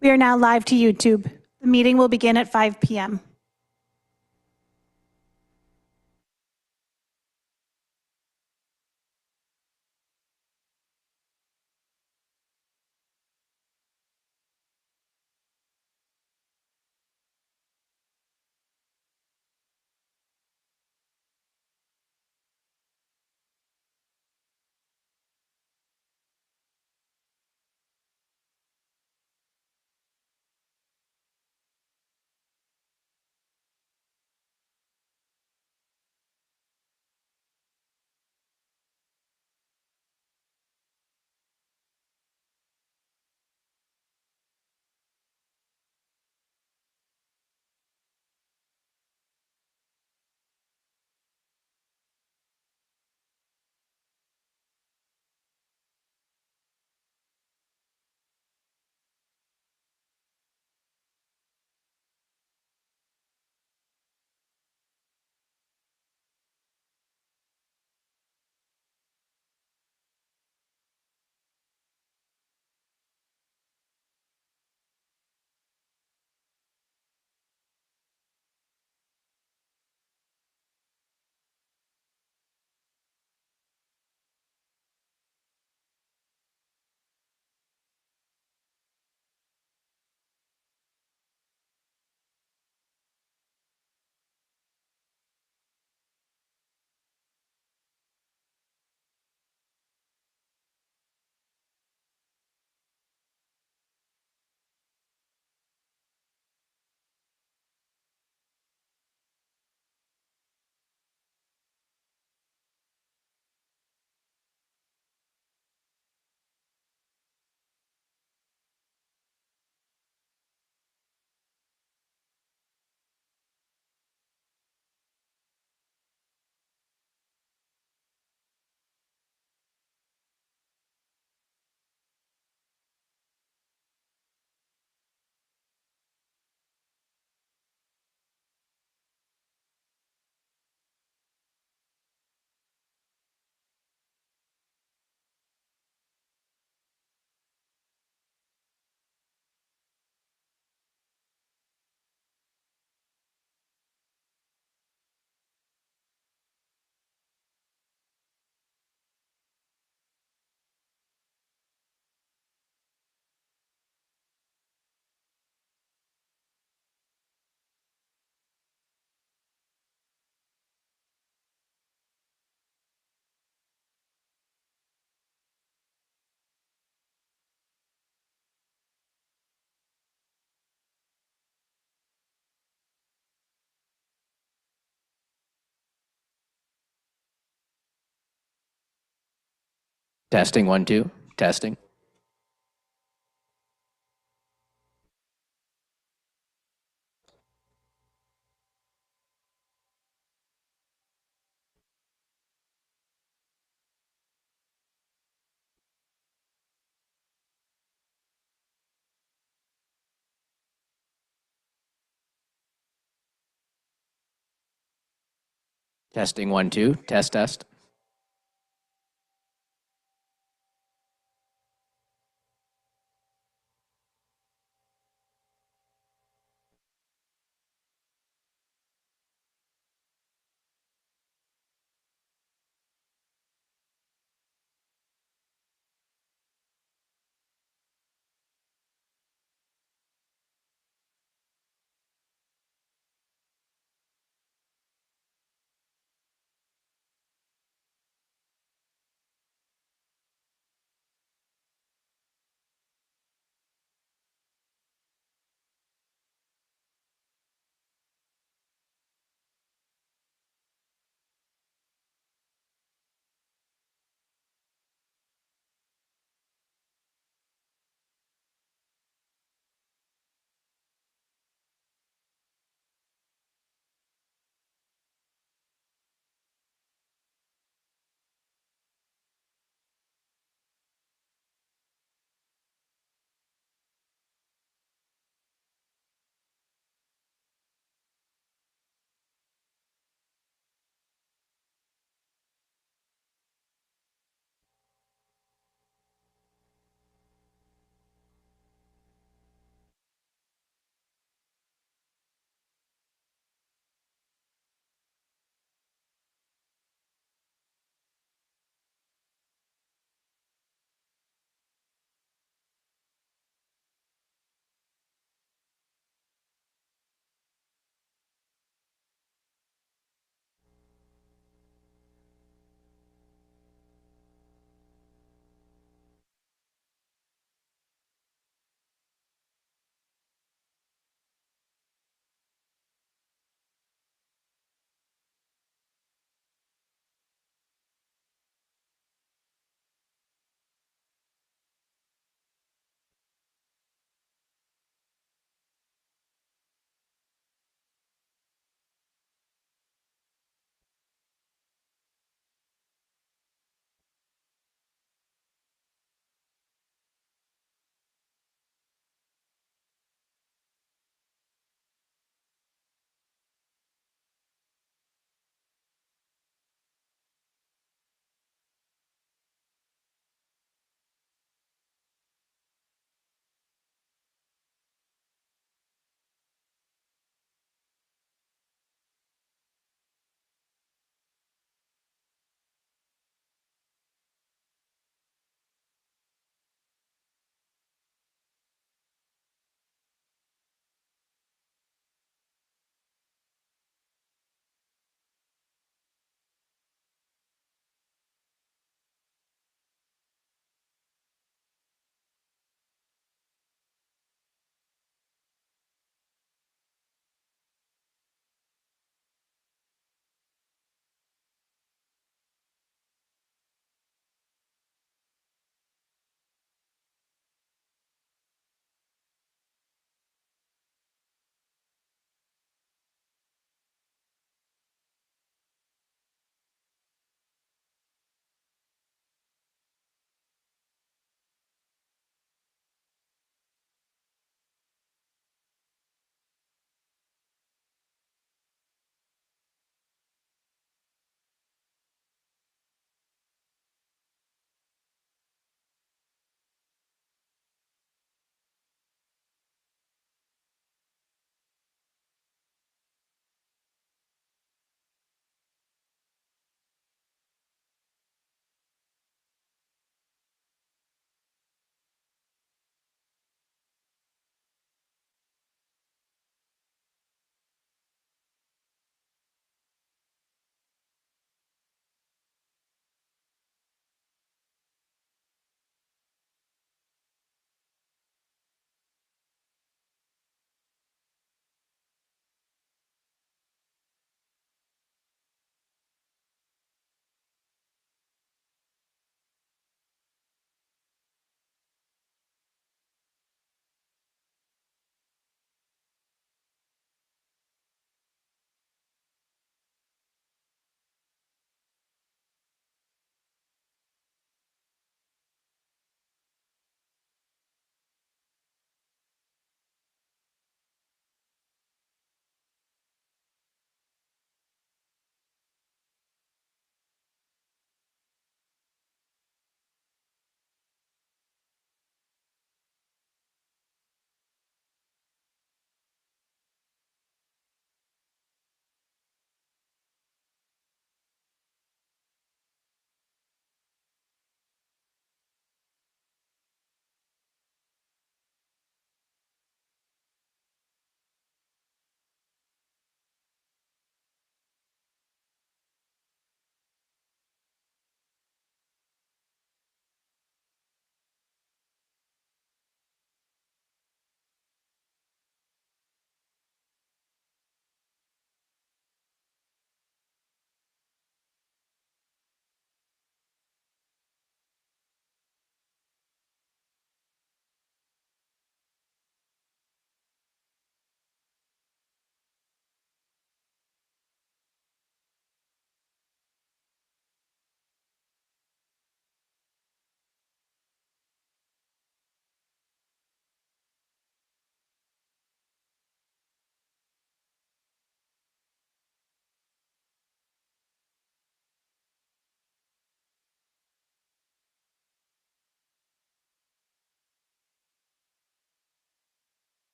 We are now live to YouTube. The meeting will begin at 5 p.m. Testing 1 2. Testing. Testing 1 2. Test test.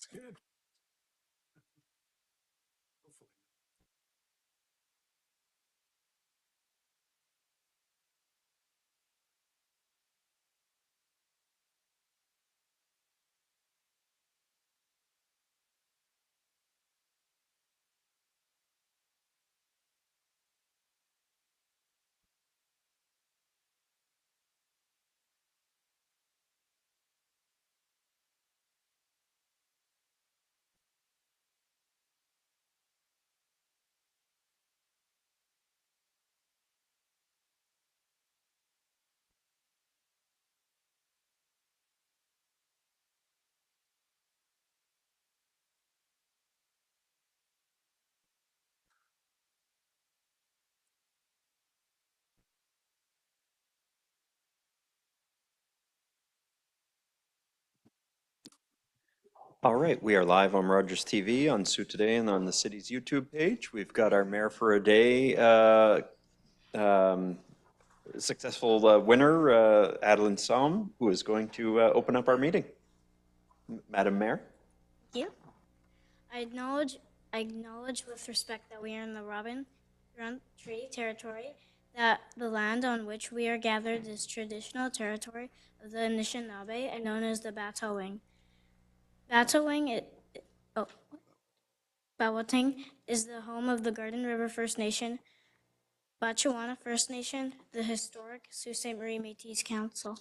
That's good. All right, we are live on Rogers TV, on Sioux Today, and on the city's YouTube page. We've got our Mayor for a Day successful winner, Adeline Somm, who is going to open up our meeting. Madam Mayor? Thank you. I acknowledge with respect that we are in the Robin Treaty Territory, that the land on which we are gathered is traditional territory of the Anishinaabe and known as the Batawing. Bawatang is the home of the Garden River First Nation, Batchewana First Nation, the historic Sault Ste. Marie Métis Council.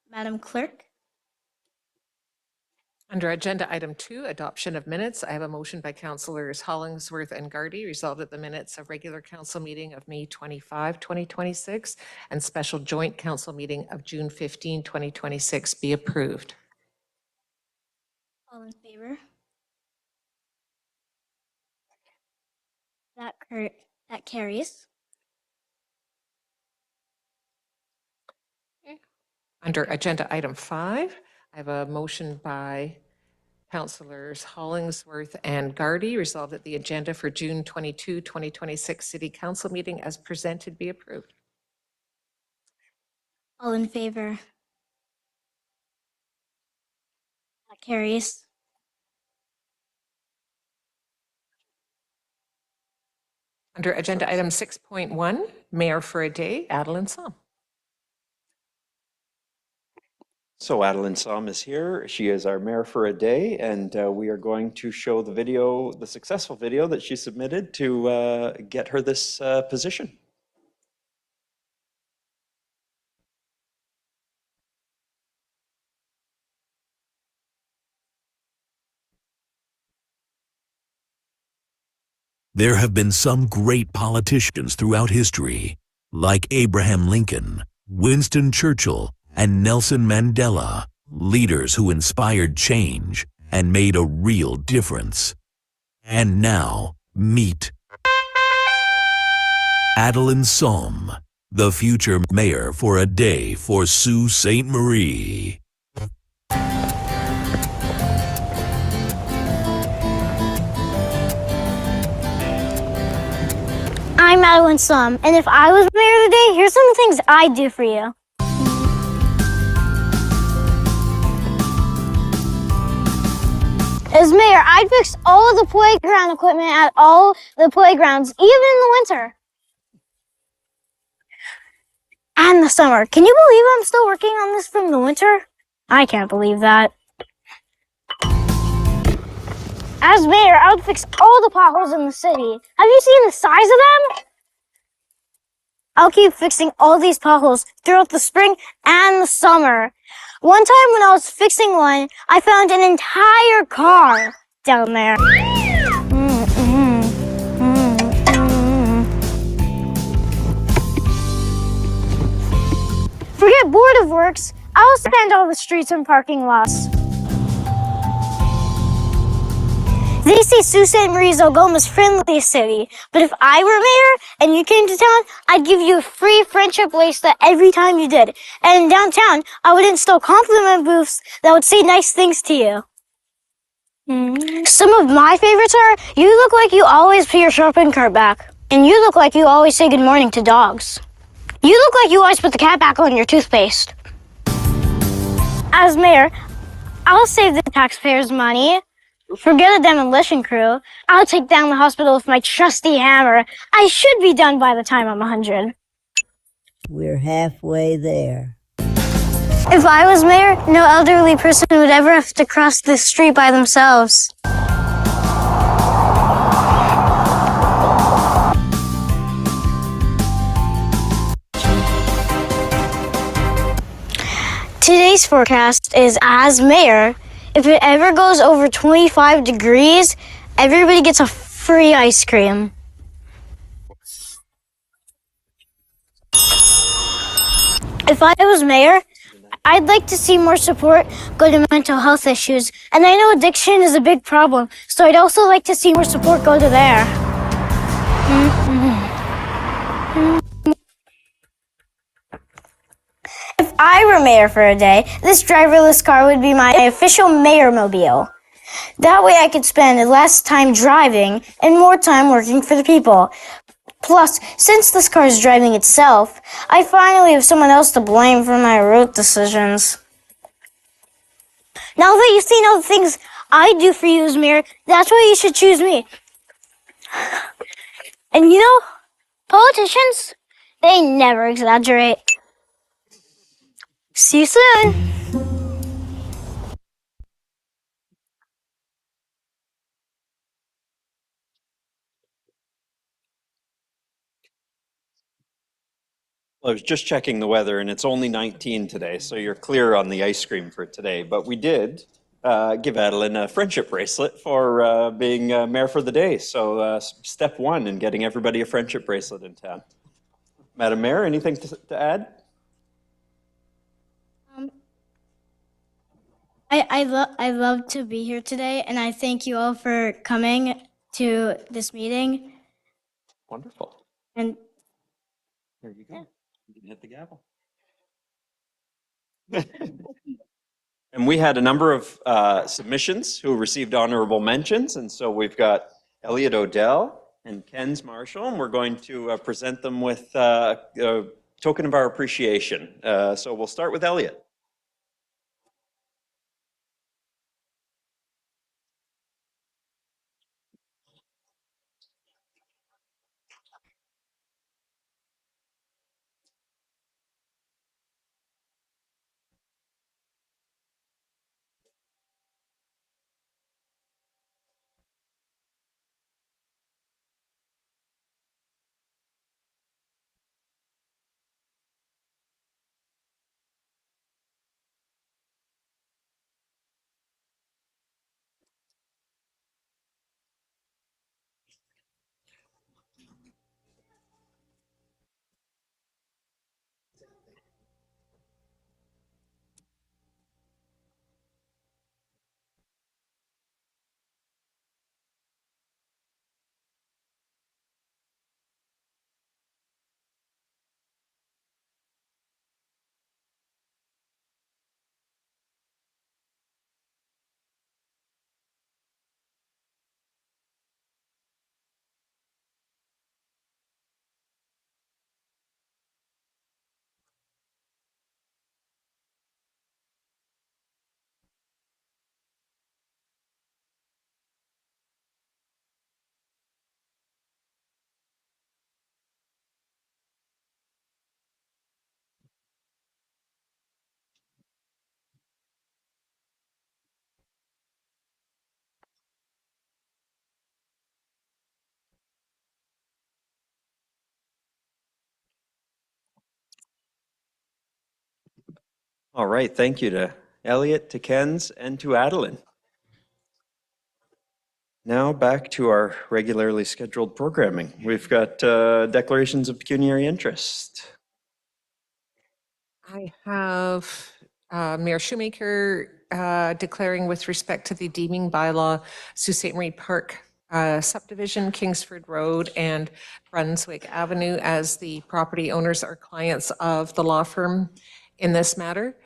Madam Clerk? Under Agenda Item 2, Adoption of Minutes, I have a motion by Councillors Hollingsworth and Gardy, resolved that the minutes of regular council meeting of May 25, 2026, and special joint council meeting of June 15, 2026 be approved. All in favor? That carries. Under Agenda Item 5, I have a motion by Councillors Hollingsworth and Gardy, resolved that the agenda for June 22, 2026 City Council meeting as presented be approved. All in favor? That carries. Under Agenda Item 6.1, Mayor for a Day, Adeline Somm. So Adeline Somm is here. She is our Mayor for a Day, and we are going to show the video, the successful video that she submitted to get her this position. There have been some great politicians throughout history, like Abraham Lincoln, Winston Churchill, and Nelson Mandela, leaders who inspired change and made a real difference. And now, meet Adeline Somm, the future mayor for a day for Sault Ste. Marie. I'm Adeline Somm, and if I was mayor today, here's some of the things I'd do for you. As mayor, I'd fix all of the playground equipment at all the playgrounds, even in the winter. And the summer. Can you believe I'm still working on this from the winter? I can't believe that. As mayor, I would fix all the potholes in the city. Have you seen the size of them? I'll keep fixing all these potholes throughout the spring and the summer. One time when I was fixing one, I found an entire car down there. Forget Board of Works, I'll spend all the streets and parking lots. They say Sault Ste. Marie is Algoma's friendliest city, but if I were mayor and you came to town, I'd give you a free friendship bracelet every time you did. And in downtown, I would install compliment booths that would say nice things to you. Some of my favorites are, you look like you always put your shopping cart back, and you look like you always say good morning to dogs. You look like you always put the cat back on your toothpaste. As mayor, I'll save the taxpayers' money. Forget a demolition crew. I'll take down the hospital with my trusty hammer. I should be done by the time I'm 100. We're halfway there. If I was mayor, no elderly person would ever have to cross this street by themselves. Today's forecast is, as mayor, if it ever goes over 25 degrees, everybody gets a free ice cream. If I was mayor, I'd like to see more support go to mental health issues. And I know addiction is a big problem, so I'd also like to see more support go to there. If I were mayor for a day, this driverless car would be my official mayor-mobile. That way I could spend less time driving and more time working for the people. Plus, since this car is driving itself, I finally have someone else to blame for my route decisions. Now that you've seen all the things I do for you as mayor, that's why you should choose me. And you know, politicians, they never exaggerate. See you soon. I was just checking the weather, and it's only 19 today, so you're clear on the ice cream for today. But we did give Adeline a friendship bracelet for being mayor for the day. So step one in getting everybody a friendship bracelet in town. Madam Mayor, anything to add? I love to be here today, and I thank you all for coming to this meeting. Wonderful. And There you go. You can hit the gavel. And we had a number of submissions who received honorable mentions. And so we've got Elliot Odell and Ken's Marshall, and we're going to present them with a token of our appreciation. So we'll start with Elliot. All right, thank you to Elliot, to Ken's, and to Adeline. Now back to our regularly scheduled programming. We've got declarations of pecuniary interest. I have Mayor Shoemaker declaring with respect to the deeming bylaw, Sault Ste. Marie Park subdivision, Kingsford Road and Brunswick Avenue as the property owners or clients of the law firm in this matter,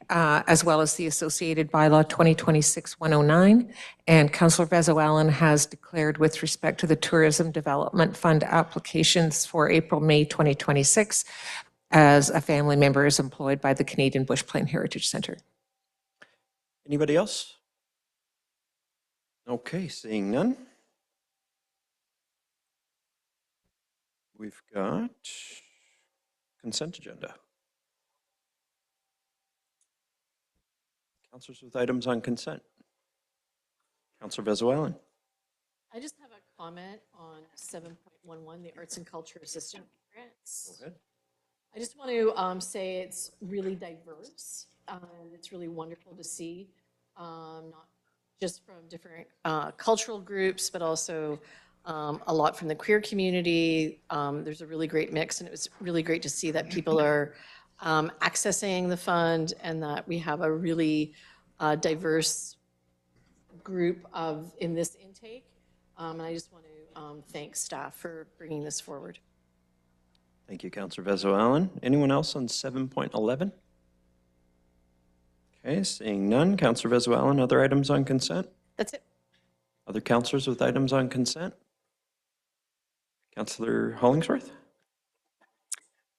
as well as the associated bylaw 2026-109. And Councillor Vezo-Allen has declared with respect to the Tourism Development Fund applications for April, May 2026, as a family member is employed by the Canadian Bush Plain Heritage Centre. Anybody else? Okay, seeing none. We've got consent agenda. Councilors with items on consent. Councilor Venezuelan. I just have a comment on 7.11, the Arts and Culture Assistant Grants. Go ahead. I just want to say it's really diverse, and it's really wonderful to see, not just from different cultural groups, but also a lot from the queer community. There's a really great mix, and it was really great to see that people are accessing the fund and that we have a really diverse group in this intake. And I just want to thank staff for bringing this forward. Thank you, Councilor Venezuelan. Anyone else on 7.11? Okay, seeing none. Councilor Venezuelan, other items on consent? That's it. Other councilors with items on consent? Councilor Hollingsworth?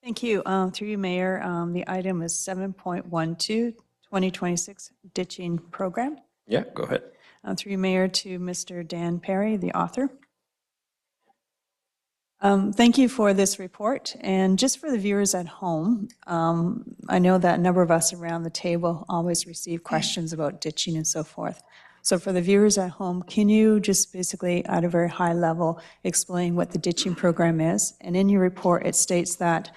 Thank you. Through you, Mayor, the item is 7.12, 2026 ditching program. Yeah, go ahead. Through you, Mayor, to Mr. Dan Perry, the author. Thank you for this report. And just for the viewers at home, I know that a number of us around the table always receive questions about ditching and so forth. So for the viewers at home, can you just basically, at a very high level, explain what the ditching program is? And in your report, it states that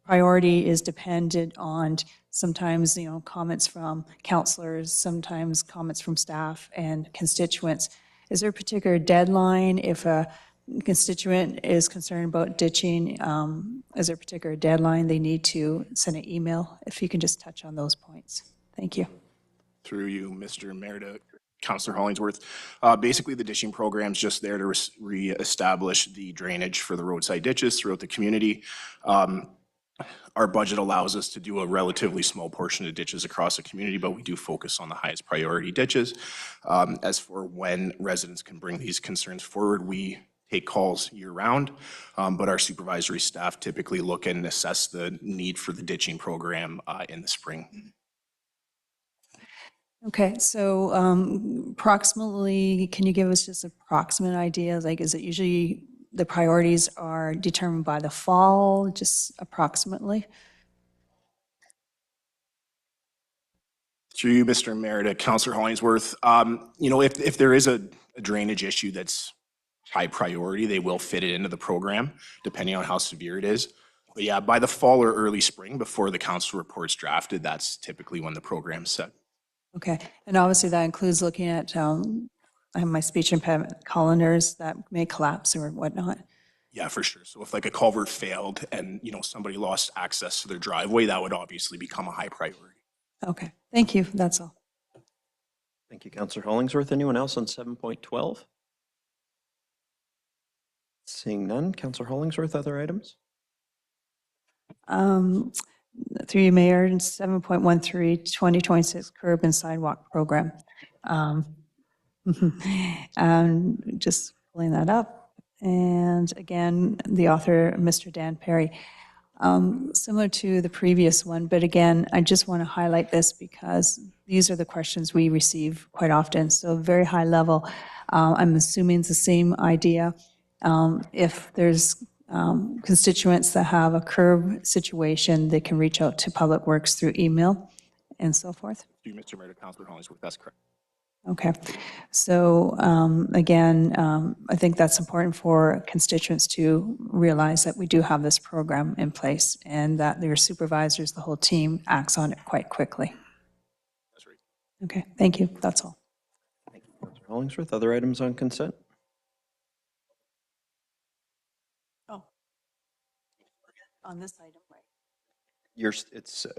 priority is dependent on sometimes, comments from counselors, sometimes comments from staff and constituents. Is there a particular deadline if a constituent is concerned about ditching? Is there a particular deadline they need to send an email? If you can just touch on those points. Thank you. Through you, Mr. Mayor, to Councillor Hollingsworth. Basically, the ditching program is just there to reestablish the drainage for the roadside ditches throughout the community. Our budget allows us to do a relatively small portion of ditches across the community, but we do focus on the highest priority ditches. As for when residents can bring these concerns forward, we take calls year-round, but our supervisory staff typically look and assess the need for the ditching program in the spring. Okay, so approximately, can you give us just an approximate idea? Like, is it usually the priorities are determined by the fall, just approximately? Through you, Mr. Mayor, to Councillor Hollingsworth, if there is a drainage issue that's high priority, they will fit it into the program, depending on how severe it is. But yeah, by the fall or early spring, before the council report's drafted, that's typically when the program's set. Okay, and obviously that includes looking at, I have my speech impediment colanders that may collapse or whatnot. Yeah, for sure. So if like a culvert failed and, somebody lost access to their driveway, that would obviously become a high priority. Okay, thank you, that's all. Thank you, Councilor Hollingsworth. Anyone else on 7.12? Seeing none. Councilor Hollingsworth, other items? Through you, Mayor, 7.13, 2026 curb and sidewalk program. Just pulling that up. And again, the author, Mr. Dan Perry. Similar to the previous one, but again, I just want to highlight this because these are the questions we receive quite often. So very high level, I'm assuming it's the same idea. If there's constituents that have a curb situation, they can reach out to Public Works through email and so forth. Through you, Mr. Mayor, to Councillor Hollingsworth, that's correct. Okay. So again, I think that's important for constituents to realize that we do have this program in place and that their supervisors, the whole team acts on it quite quickly. That's right. Okay, thank you. That's all. Thank you, Councilor Hollingsworth. Other items on consent? Oh, on this item, right?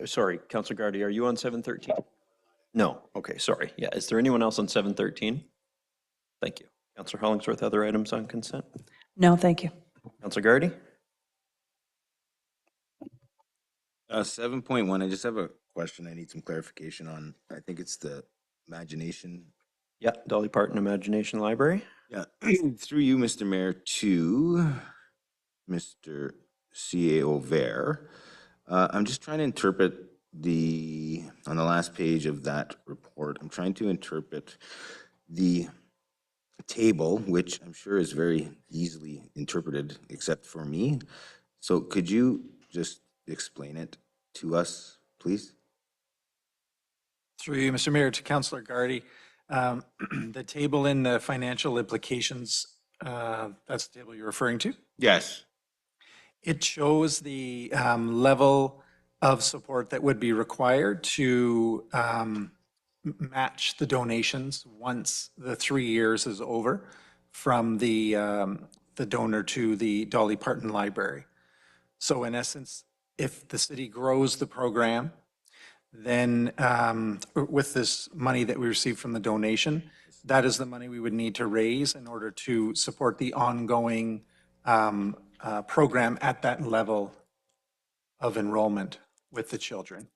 Sorry, Councilor Gardy, are you on 713? No, okay, sorry. Yeah, is there anyone else on 713? Thank you. Councilor Hollingsworth, other items on consent? No, thank you. Councilor Gardy? 7.1, I just have a question I need some clarification on. I think it's the imagination. Yeah, Dolly Parton Imagination Library. Yeah, through you, Mr. Mayor, to Mr. CAO Ver. I'm just trying to interpret on the last page of that report, I'm trying to interpret the table, which I'm sure is very easily interpreted, except for me. So could you just explain it to us, please? Through you, Mr. Mayor, to Councillor Gardy. The table in the financial implications, that's the table you're referring to? Yes. It shows the level of support that would be required to match the donations once the 3 years is over from the donor to the Dolly Parton Library. So in essence, if the city grows the program, then with this money that we receive from the donation, that is the money we would need to raise in order to support the ongoing program at that level of enrollment with the children.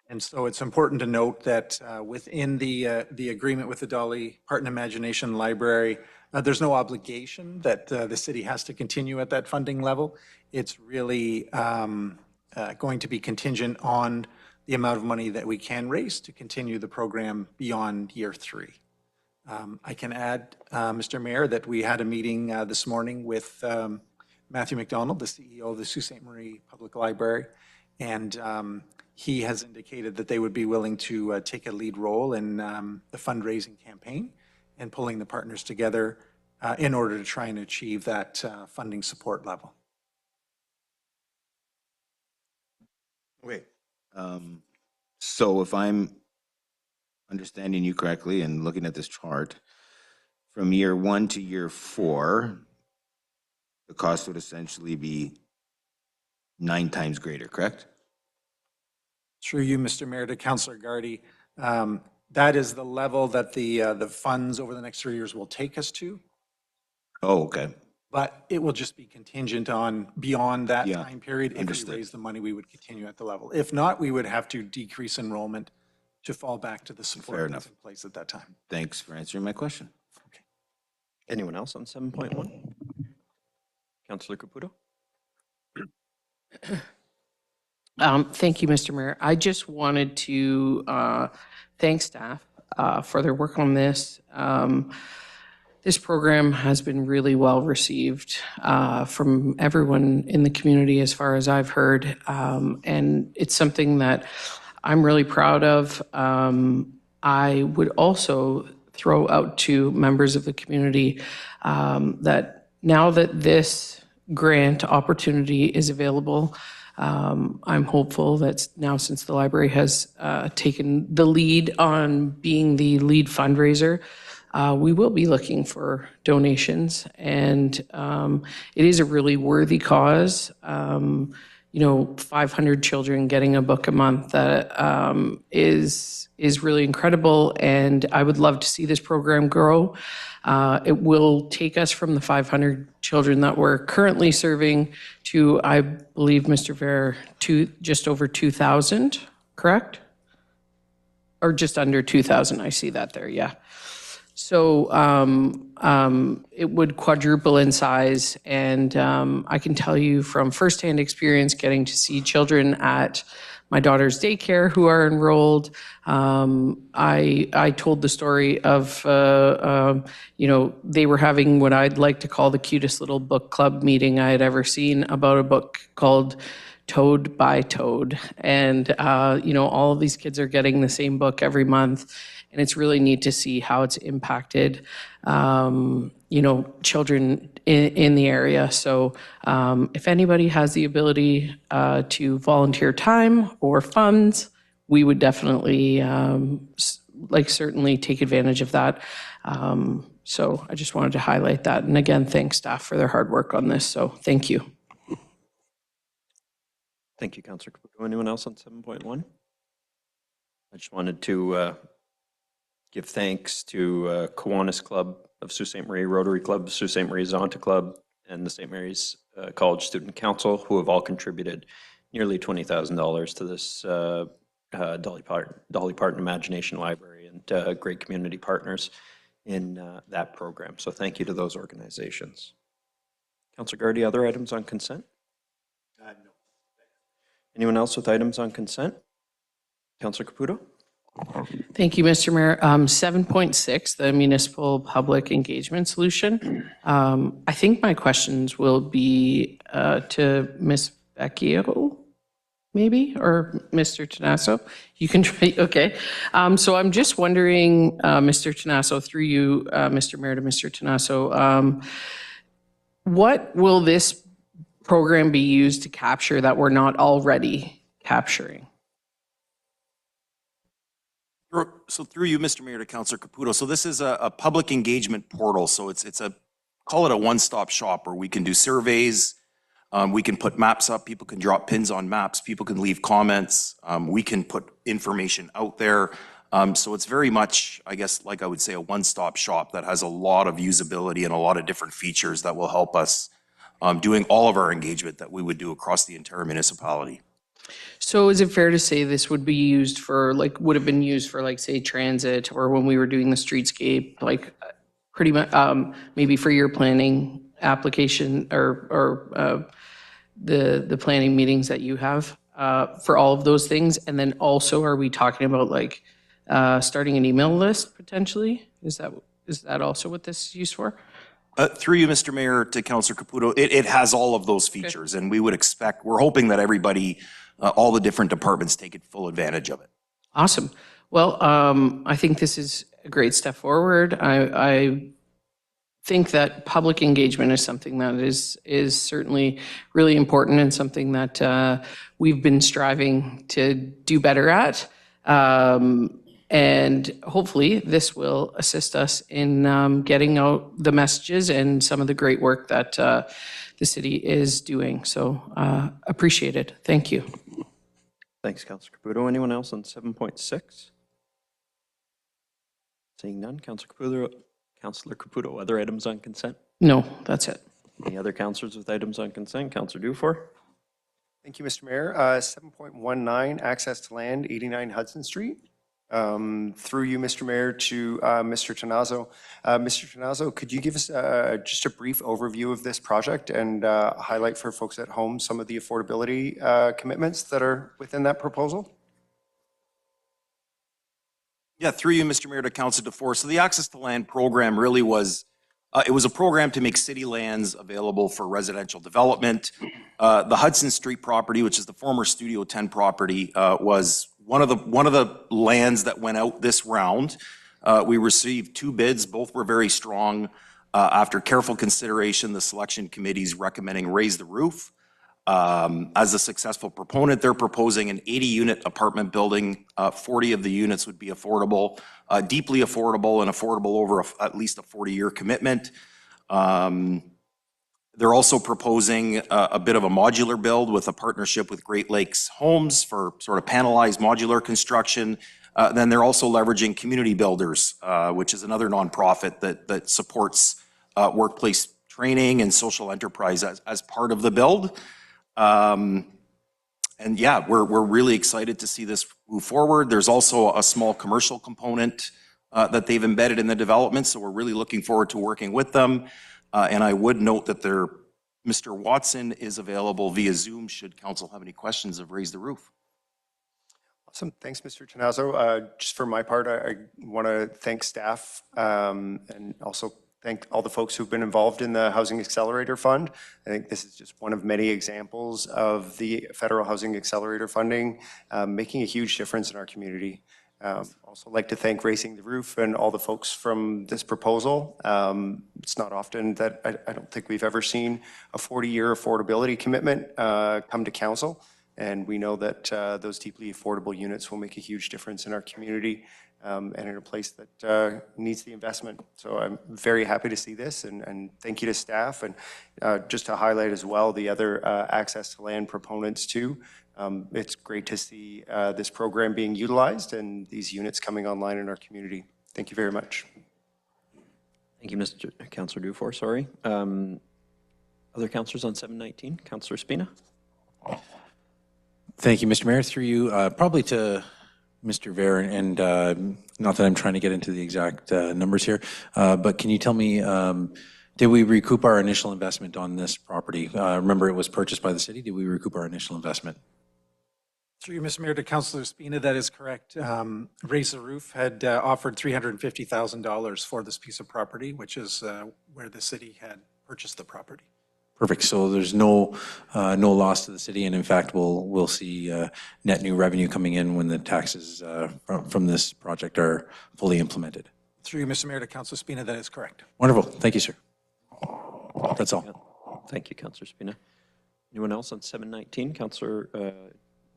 And so it's important to note that within the agreement with the Dolly Parton Imagination Library, there's no obligation that the city has to continue at that funding level. It's really going to be contingent on the amount of money that we can raise to continue the program beyond year 3. I can add, Mr. Mayor, that we had a meeting this morning with Matthew McDonald, the CEO of the Sault Ste. Marie Public Library, and he has indicated that they would be willing to take a lead role in the fundraising campaign and pulling the partners together in order to try and achieve that funding support level. Wait. So if I'm understanding you correctly and looking at this chart, from year 1 to year 4, the cost would essentially be 9 times greater, correct? Through you, Mr. Mayor, to Councillor Gardy, that is the level that the funds over the next 3 years will take us to. Oh, okay. But it will just be contingent on beyond that Yeah, time period. If understood. we raise the money, we would continue at the level. If not, we would have to decrease enrollment to fall back to the Fair support enough. that's in place at that time. Thanks for answering my question. Anyone else on 7.1? Councillor Caputo? Thank you, Mr. Mayor. I just wanted to thank staff for their work on this. This program has been really well received from everyone in the community, as far as I've heard, and it's something that I'm really proud of. I would also throw out to members of the community that now that this grant opportunity is available, I'm hopeful that now, since the library has taken the lead on being the lead fundraiser, we will be looking for donations, and it is a really worthy cause. 500 children getting a book a month, that is really incredible, and I would love to see this program grow. It will take us from the 500 children that we're currently serving to, I believe, Mr. Ver, to just over 2,000, correct? Or just under 2,000, I see that there, yeah. So it would quadruple in size, and I can tell you from firsthand experience getting to see children at my daughter's daycare who are enrolled. I told the story of, they were having what I'd like to call the cutest little book club meeting I had ever seen about a book called Toad by Toad. And, all of these kids are getting the same book every month. And it's really neat to see how it's impacted, children in the area. So if anybody has the ability to volunteer time or funds, we would definitely, certainly take advantage of that. So I just wanted to highlight that. And again, thank staff for their hard work on this. So thank you. Thank you, Councillor Caputo. Anyone else on 7.1? I just wanted to give thanks to Kiwanis Club of Sault Ste. Marie, Rotary Club, Sault Ste. Marie Zonta Club, and the St. Mary's College Student Council, who have all contributed nearly $20,000 to this Dolly Parton Imagination Library, and great community partners in that program. So thank you to those organizations. Councillor Gardy, other items on consent? Anyone else with items on consent? Councillor Caputo? Thank you, Mr. Mayor. 7.6, the municipal public engagement solution. I think my questions will be to Ms. Vecchio, maybe, or Mr. Tanasso. You can try, okay. So I'm just wondering, Mr. Tanasso, through you, Mr. Mayor, to Mr. Tanasso, what will this program be used to capture that we're not already capturing? So through you, Mr. Mayor, to Councillor Caputo. So this is a public engagement portal. So it's a, call it a one-stop shop where we can do surveys. We can put maps up. People can drop pins on maps. People can leave comments. We can put information out there. So it's very much, I guess, like I would say, a one-stop shop that has a lot of usability and a lot of different features that will help us doing all of our engagement that we would do across the entire municipality. So is it fair to say this would be used for, like, would have been used for, like, say, transit, or when we were doing the streetscape, like, pretty much, maybe for your planning application or the planning meetings that you have for all of those things? And then also, are we talking about, like, starting an email list potentially? Is that also what this is used for? Through you, Mr. Mayor, to Councillor Caputo, it has all of those features, and we would expect, we're hoping that everybody, all the different departments take full advantage of it. Awesome. Well, I think this is a great step forward. I think that public engagement is something that is certainly really important and something that we've been striving to do better at. And hopefully this will assist us in getting out the messages and some of the great work that the city is doing. So appreciate it. Thank you. Thanks, Councillor Caputo. Anyone else on 7.6? Seeing none, Councillor Caputo, other items on consent? No, that's it. Any other councillors with items on consent? Councillor Dufour? Thank you, Mr. Mayor. 7.19, access to land, 89 Hudson Street. Through you, Mr. Mayor, to Mr. Tanasso. Mr. Tanasso, could you give us just a brief overview of this project and highlight for folks at home some of the affordability commitments that are within that proposal? Yeah, through you, Mr. Mayor, to Councillor Dufour. So the Access to Land program really was, it was a program to make city lands available for residential development. The Hudson Street property, which is the former Studio 10 property, was one of the lands that went out this round. We received 2 bids. Both were very strong. After careful consideration, the selection committee's recommending raise the roof. As a successful proponent, they're proposing an 80-unit apartment building. 40 of the units would be affordable, deeply affordable, and affordable over at least a 40-year commitment. They're also proposing a bit of a modular build with a partnership with Great Lakes Homes for sort of panelized modular construction. Then they're also leveraging Community Builders, which is another nonprofit that supports workplace training and social enterprise as part of the build. And yeah, we're really excited to see this move forward. There's also a small commercial component that they've embedded in the development, so we're really looking forward to working with them. And I would note that Mr. Watson is available via Zoom should council have any questions of Raise the Roof. Awesome. Thanks, Mr. Tanasso. Just for my part, I want to thank staff and also thank all the folks who've been involved in the Housing Accelerator Fund. I think this is just one of many examples of the Federal Housing Accelerator funding making a huge difference in our community. Also like to thank Raising the Roof and all the folks from this proposal. It's not often that I don't think we've ever seen a 40-year affordability commitment come to council. And we know that those deeply affordable units will make a huge difference in our community and in a place that needs the investment. So I'm very happy to see this and thank you to staff. And just to highlight as well, the other access to land proponents too. It's great to see this program being utilized and these units coming online in our community. Thank you very much. Thank you, Mr. Councillor Dufour, sorry. Other councillors on 719? Councillor Spina? Thank you, Mr. Mayor. Through you, probably to Mr. Ver, and not that I'm trying to get into the exact numbers here, but can you tell me, did we recoup our initial investment on this property? Remember, it was purchased by the city. Did we recoup our initial investment? Through you, Mr. Mayor, to Councillor Spina, that is correct. Raise the Roof had offered $350,000 for this piece of property, which is where the city had purchased the property. Perfect. So there's no loss to the city, and in fact, we'll see net new revenue coming in when the taxes from this project are fully implemented. Through you, Mr. Mayor, to Councillor Spina, that is correct. Wonderful. Thank you, sir. That's all. Thank you, Councillor Spina. Anyone else on 719? Councillor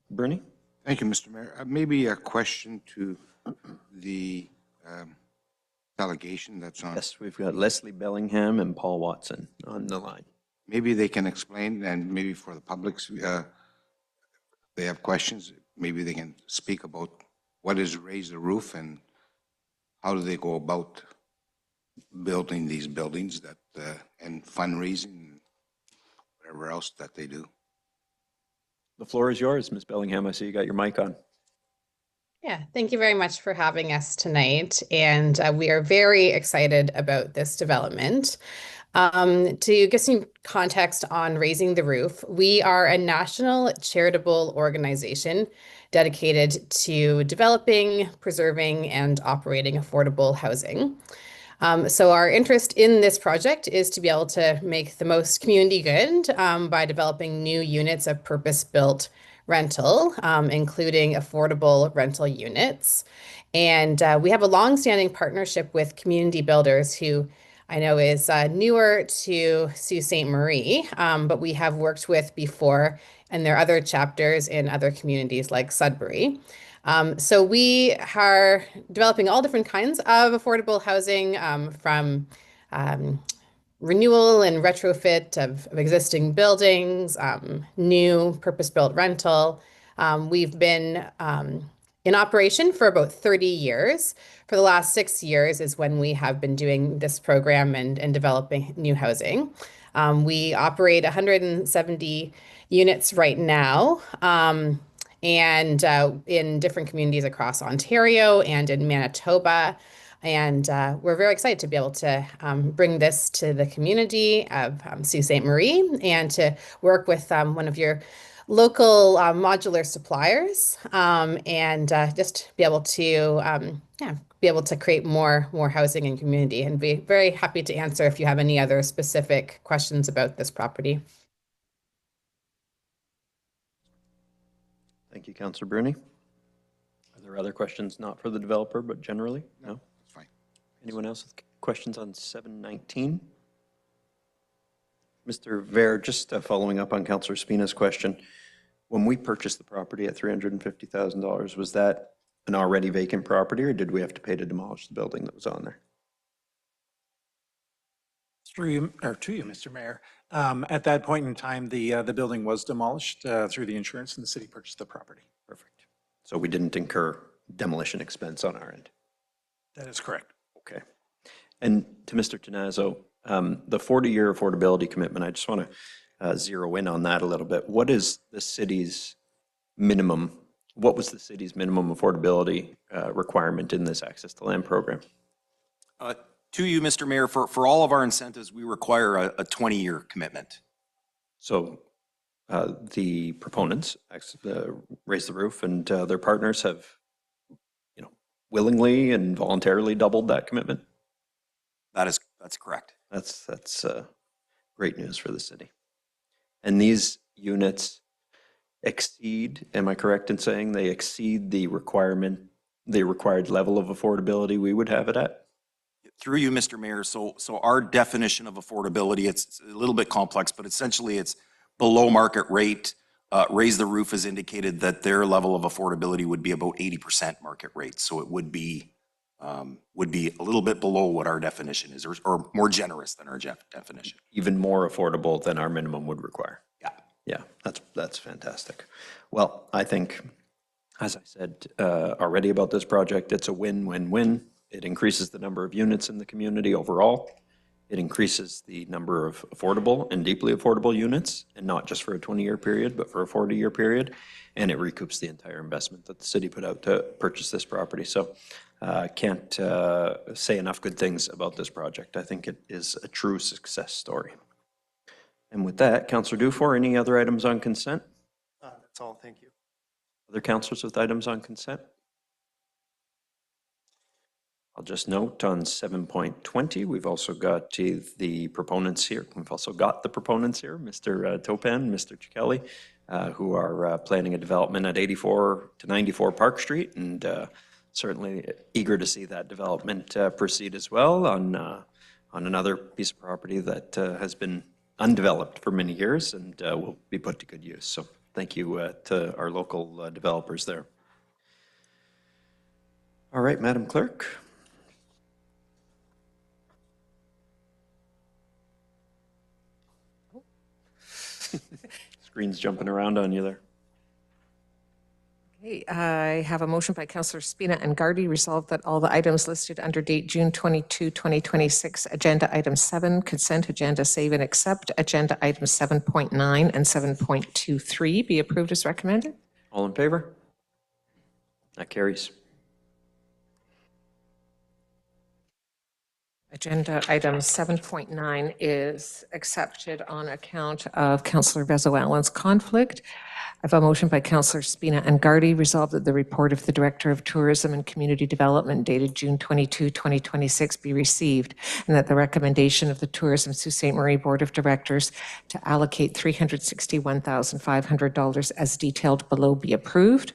Bruni? Thank you, Mr. Mayor. Maybe a question to the delegation that's on. Yes, we've got Leslie Bellingham and Paul Watson on the line. Maybe they can explain, and maybe for the public, they have questions, maybe they can speak about what is Raise the Roof and how do they go about building these buildings that and fundraising, whatever else that they do. The floor is yours, Ms. Bellingham. I see you got your mic on. Yeah, thank you very much for having us tonight. And we are very excited about this development. To give some context on Raising the Roof, we are a national charitable organization dedicated to developing, preserving, and operating affordable housing. So our interest in this project is to be able to make the most community good by developing new units of purpose-built rental, including affordable rental units. And we have a long-standing partnership with Community Builders, who I know is newer to Sault Ste. Marie, but we have worked with before, and there are other chapters in other communities like Sudbury. So we are developing all different kinds of affordable housing, from renewal and retrofit of existing buildings, new purpose-built rental. We've been in operation for about 30 years. For the last 6 years is when we have been doing this program and developing new housing. We operate 170 units right now. And in different communities across Ontario and in Manitoba. And we're very excited to be able to bring this to the community of Sault Ste. Marie and to work with one of your local modular suppliers and just be able to create more housing and community, and be very happy to answer if you have any other specific questions about this property. Thank you, Councillor Bruni. Are there other questions, not for the developer, but generally? No? That's fine. Anyone else with questions on 719? Mr. Ver, just following up on Councillor Spina's question, when we purchased the property at $350,000, was that an already vacant property, or did we have to pay to demolish the building that was on there? Through you, or to you, Mr. Mayor. At that point in time, the building was demolished through the insurance, and the city purchased the property. Perfect. So we didn't incur demolition expense on our end? That is correct. Okay. And to Mr. Tenazzo, the 40-year affordability commitment, I just want to zero in on that a little bit. What is the city's minimum, what was the city's minimum affordability requirement in this access to land program? To you, Mr. Mayor, for all of our incentives, we require a 20-year commitment. So the proponents, Raise the Roof, and their partners have, willingly and voluntarily doubled that commitment? That's correct. That's great news for the city. And these units exceed, am I correct in saying they exceed the required level of affordability we would have it at? Through you, Mr. Mayor, so our definition of affordability, it's a little bit complex, but essentially it's below market rate. Raise the Roof has indicated that their level of affordability would be about 80% market rate. So it would be a little bit below what our definition is, or more generous than our definition. Even more affordable than our minimum would require. Yeah. Yeah, that's fantastic. Well, I think, as I said already about this project, it's a win-win-win. It increases the number of units in the community overall. It increases the number of affordable and deeply affordable units, and not just for a 20-year period, but for a 40-year period. And it recoups the entire investment that the city put out to purchase this property. So can't say enough good things about this project. I think it is a true success story. And with that, Councillor Dufour, any other items on consent? That's all, thank you. Other councillors with items on consent? I'll just note on 7.20, we've also got the proponents here. We've also got the proponents here, Mr. Topan, Mr. Cichelli, who are planning a development at 84 to 94 Park Street, and certainly eager to see that development proceed as well on another piece of property that has been undeveloped for many years and will be put to good use. So thank you to our local developers there. All right, Madam Clerk. Screen's jumping around on you there. Okay, I have a motion by Councillor Spina and Gardy, resolved that all the items listed under date June 22, 2026, agenda item 7, consent agenda save and accept, agenda items 7.9 and 7.23 be approved as recommended. All in favor? That carries. Agenda item 7.9 is accepted on account of Councillor Vezo-Allen's conflict. I have a motion by Councillor Spina and Gardy, resolved that the report of the Director of Tourism and Community Development dated June 22, 2026 be received, and that the recommendation of the Tourism Sault Ste. Marie Board of Directors to allocate $361,500 as detailed below be approved.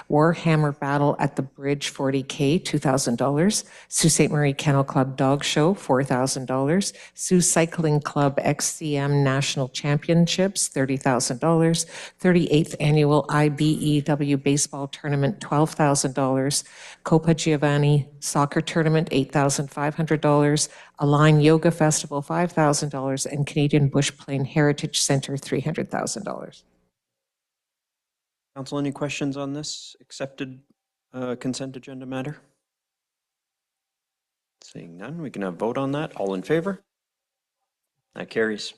Warhammer Battle at the Bridge, $40K, $2,000. Sault Ste. Marie Kennel Club Dog Show, $4,000. Sault Cycling Club XCM National Championships, $30,000. 38th Annual IBEW Baseball Tournament, $12,000. Copa Giovanni Soccer Tournament, $8,500. Align Yoga Festival, $5,000. And Canadian Bush Plain Heritage Centre, $300,000. Council, any questions on this accepted consent agenda matter? Seeing none, we can have vote on that. All in favor? That carries.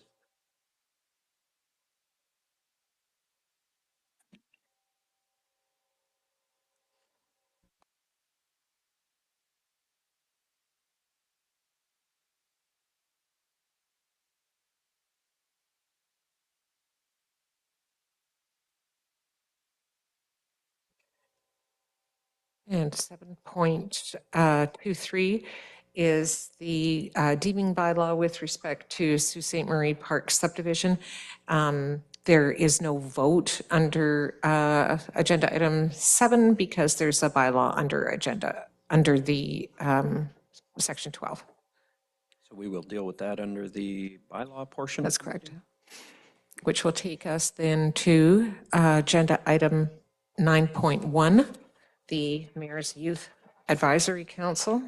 And 7.23 is the deeming bylaw with respect to Sault Ste. Marie Park subdivision. There is no vote under agenda item 7 because there's a bylaw under the section 12. So we will deal with that under the bylaw portion? That's correct. Which will take us then to agenda item 9.1. The Mayor's Youth Advisory Council.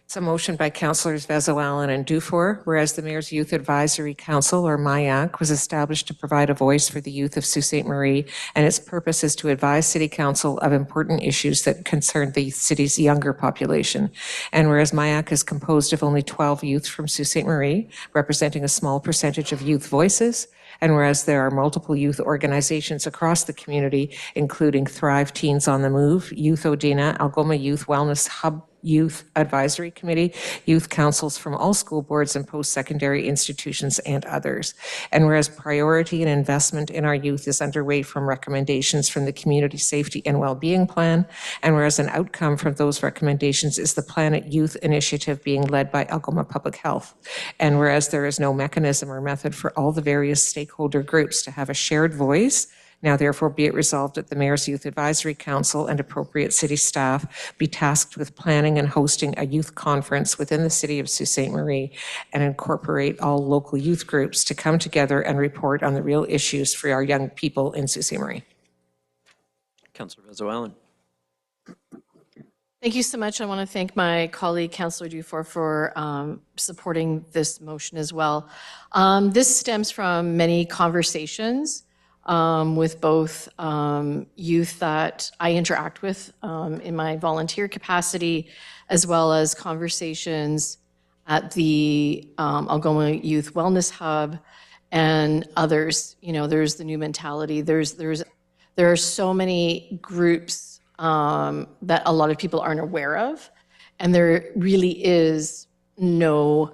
It's a motion by Councillors Vezo-Allen and Dufour, whereas the Mayor's Youth Advisory Council, or MIAC, was established to provide a voice for the youth of Sault Ste. Marie, and its purpose is to advise City Council of important issues that concern the city's younger population. And whereas MIAC is composed of only 12 youth from Sault Ste. Marie, representing a small percentage of youth voices, and whereas there are multiple youth organizations across the community, including Thrive Teens on the Move, Youth Odina, Algoma Youth Wellness Hub Youth Advisory Committee, youth councils from all school boards and post-secondary institutions, and others. And whereas priority and investment in our youth is underway from recommendations from the Community Safety and Wellbeing Plan, and whereas an outcome from those recommendations is the Planet Youth Initiative being led by Algoma Public Health. And whereas there is no mechanism or method for all the various stakeholder groups to have a shared voice, now therefore be it resolved that the Mayor's Youth Advisory Council and appropriate city staff be tasked with planning and hosting a youth conference within the city of Sault Ste. Marie and incorporate all local youth groups to come together and report on the real issues for our young people in Sault Ste. Marie. Councillor Vezo-Allen. Thank you so much. I want to thank my colleague, Councillor Dufour, for supporting this motion as well. This stems from many conversations with both youth that I interact with in my volunteer capacity, as well as conversations at the Algoma Youth Wellness Hub and others. You know, there's the New Mentality. There are so many groups that a lot of people aren't aware of, and there really is no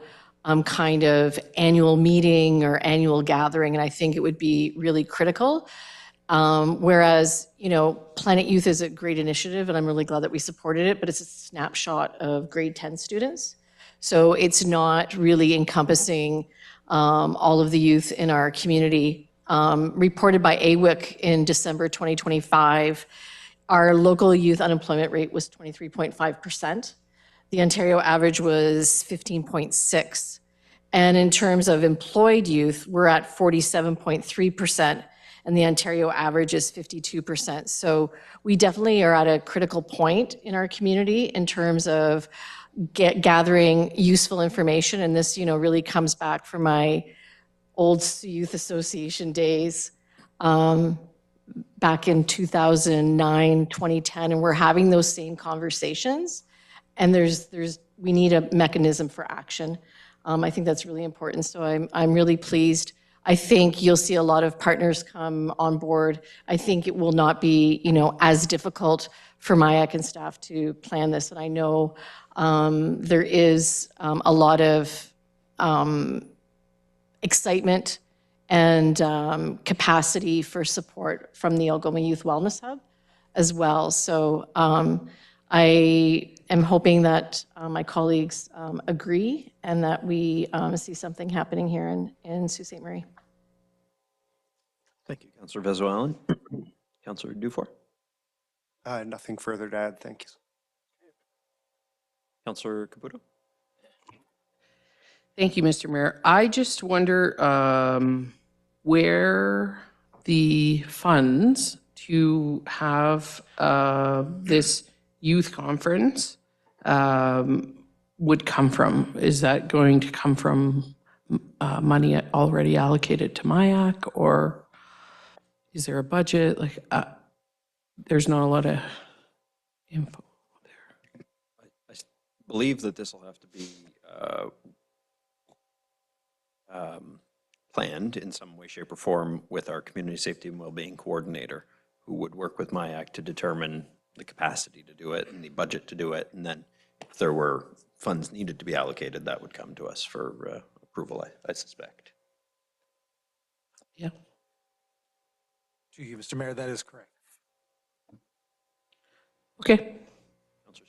kind of annual meeting or annual gathering, and I think it would be really critical Whereas, Planet Youth is a great initiative, and I'm really glad that we supported it, but it's a snapshot of grade 10 students. So it's not really encompassing all of the youth in our community. Reported by AWIC in December 2025, our local youth unemployment rate was 23.5%. The Ontario average was 15.6%. And in terms of employed youth, we're at 47.3%, and the Ontario average is 52%. So we definitely are at a critical point in our community in terms of gathering useful information, and this, really comes back from my old youth association days back in 2009, 2010, and we're having those same conversations, and we need a mechanism for action. I think that's really important, so I'm really pleased. I think you'll see a lot of partners come on board. I think it will not be, as difficult for MIAC and staff to plan this, and I know there is a lot of excitement and capacity for support from the Algoma Youth Wellness Hub as well. So I am hoping that my colleagues agree and that we see something happening here in Sault Ste. Marie. Thank you, Councillor Vezo-Allen. Councillor Dufour. Nothing further to add. Thank you. Councillor Caputo. Thank you, Mr. Mayor. I just wonder where the funds to have this youth conference would come from. Is that going to come from money already allocated to MIAC, or is there a budget? There's not a lot of info there. I believe that this will have to be planned in some way, shape, or form with our community safety and well-being coordinator, who would work with MIAC to determine the capacity to do it and the budget to do it. And then if there were funds needed to be allocated, that would come to us for approval, I suspect. Yeah. To you, Mr. Mayor, that is correct. Okay. Councillor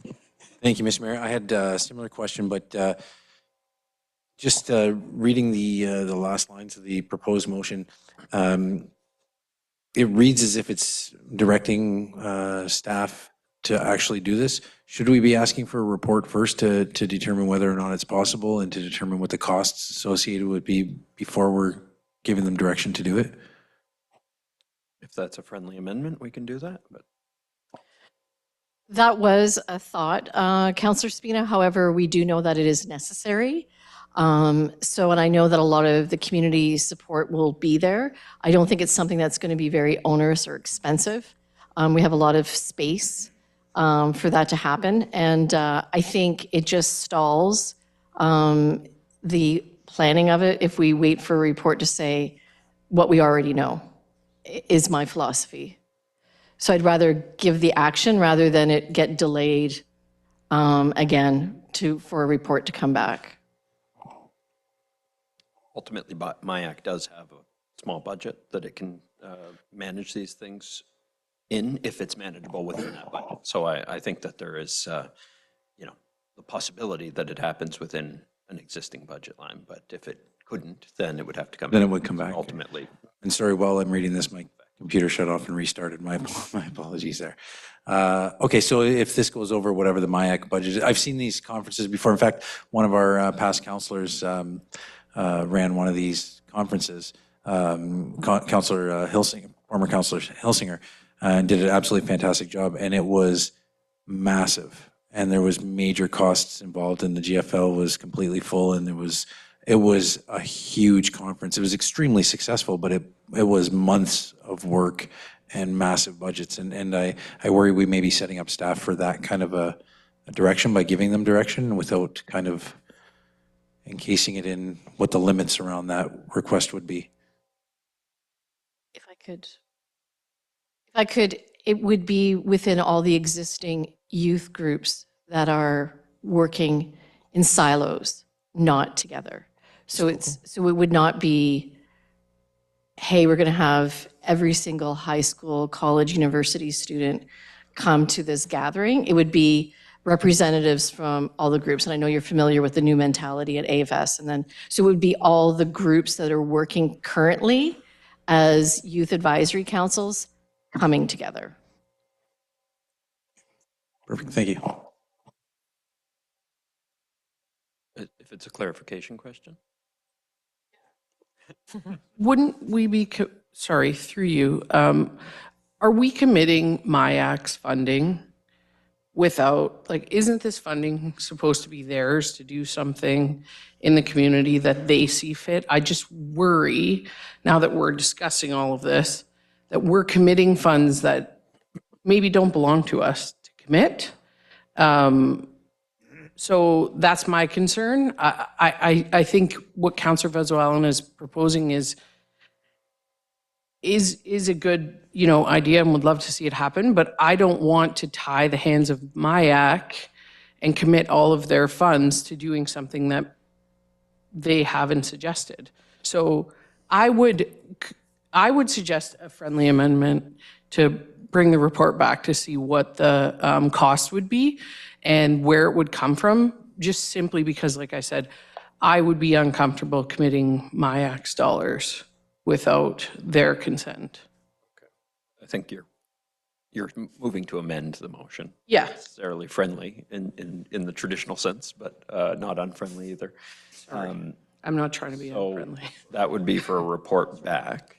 Spina. Thank you, Mr. Mayor. I had a similar question, but just reading the last lines of the proposed motion, it reads as if it's directing staff to actually do this. Should we be asking for a report first to determine whether or not it's possible and to determine what the costs associated would be before we're giving them direction to do it? If that's a friendly amendment, we can do that. But That was a thought, Councillor Spina. However, we do know that it is necessary. And I know that a lot of the community support will be there. I don't think it's something that's going to be very onerous or expensive. We have a lot of space for that to happen. And I think it just stalls the planning of it if we wait for a report to say what we already know, is my philosophy. So I'd rather give the action rather than it get delayed again for a report to come back. ultimately, MIAC does have a small budget that it can manage these things in, if it's manageable within that budget. So I think that there is, the possibility that it happens within an existing budget line. But if it couldn't, then it would have to come. Then it would come back. Ultimately. And sorry, while I'm reading this, my computer shut off and restarted. My apologies there. Okay, so if this goes over whatever the MIAC budget is, I've seen these conferences before. In fact, one of our past councillors ran one of these conferences, Councillor Hilsinger, former Councillor Hilsinger, did an absolutely fantastic job, and it was massive. And there was major costs involved, and the GFL was completely full, and it was a huge conference. It was extremely successful, but it was months of work and massive budgets. And I worry we may be setting up staff for that kind of a direction by giving them direction without kind of encasing it in what the limits around that request would be. If I could, it would be within all the existing youth groups that are working in silos, not together. So it would not be hey, we're going to have every single high school, college, university student come to this gathering. It would be representatives from all the groups. And I know you're familiar with the new mentality at AFS. And then, so it would be all the groups that are working currently as youth advisory councils coming together. Perfect, thank you. If it's a clarification question? Wouldn't we be, sorry, through you, are we committing MIAC's funding without, like, isn't this funding supposed to be theirs to do something in the community that they see fit? I just worry, now that we're discussing all of this, that we're committing funds that maybe don't belong to us to commit. So that's my concern. I think what Councillor Vezoellen is proposing is a good, idea and would love to see it happen, but I don't want to tie the hands of MIAC and commit all of their funds to doing something that they haven't suggested. So I would suggest a friendly amendment to bring the report back to see what the cost would be and where it would come from, just simply because, like I said, I would be uncomfortable committing MIAC's dollars without their consent. I think you're moving to amend the motion. Yeah. Necessarily friendly in the traditional sense, but not unfriendly either. Sorry. I'm not trying to be unfriendly. That would be for a report back.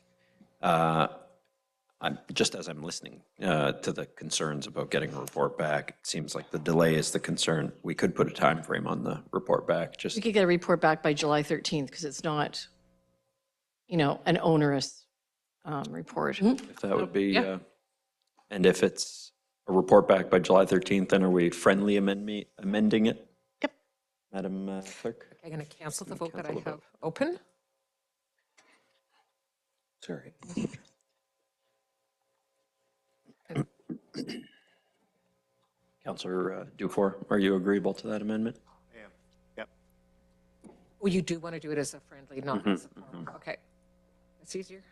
Just as I'm listening to the concerns about getting a report back, it seems like the delay is the concern. We could put a time frame on the report back. We could get a report back by July 13th because it's not, an onerous report. If that would be, and if it's a report back by July 13th, then are we friendly amending it? Yep. Madam Clerk? I'm going to cancel the vote that I have open. Sorry. Councillor Dufour, are you agreeable to that amendment? I am. Yep. Well, you do want to do it as a friendly, not as a, okay. That's easier.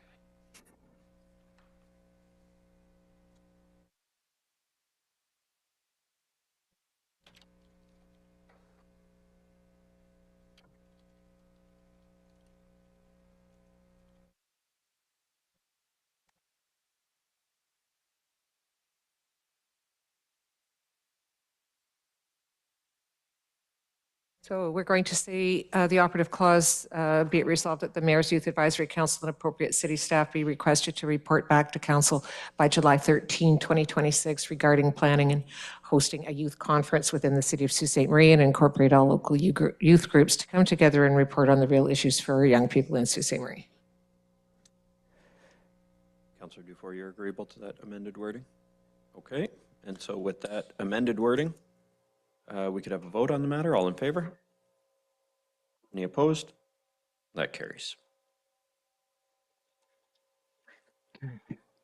So we're going to say the operative clause, be it resolved that the Mayor's Youth Advisory Council and appropriate city staff be requested to report back to council by July 13, 2026 regarding planning and hosting a youth conference within the city of Sault Ste. Marie and incorporate all local youth groups to come together and report on the real issues for young people in Sault Ste. Marie. Councillor Dufour, you're agreeable to that amended wording? Okay, and so with that amended wording, we could have a vote on the matter. All in favor? Any opposed? That carries.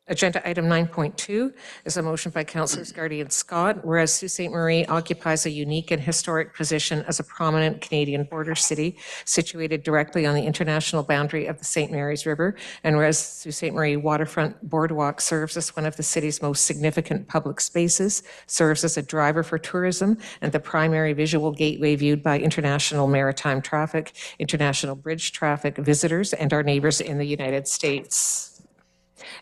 Agenda item 9.2 is a motion by Councillors Gardy and Scott, whereas Sault Ste. Marie occupies a unique and historic position as a prominent Canadian border city situated directly on the international boundary of the St. Mary's River, and whereas Sault Ste. Marie Waterfront Boardwalk serves as one of the city's most significant public spaces, serves as a driver for tourism and the primary visual gateway viewed by international maritime traffic, international bridge traffic, visitors, and our neighbors in the United States.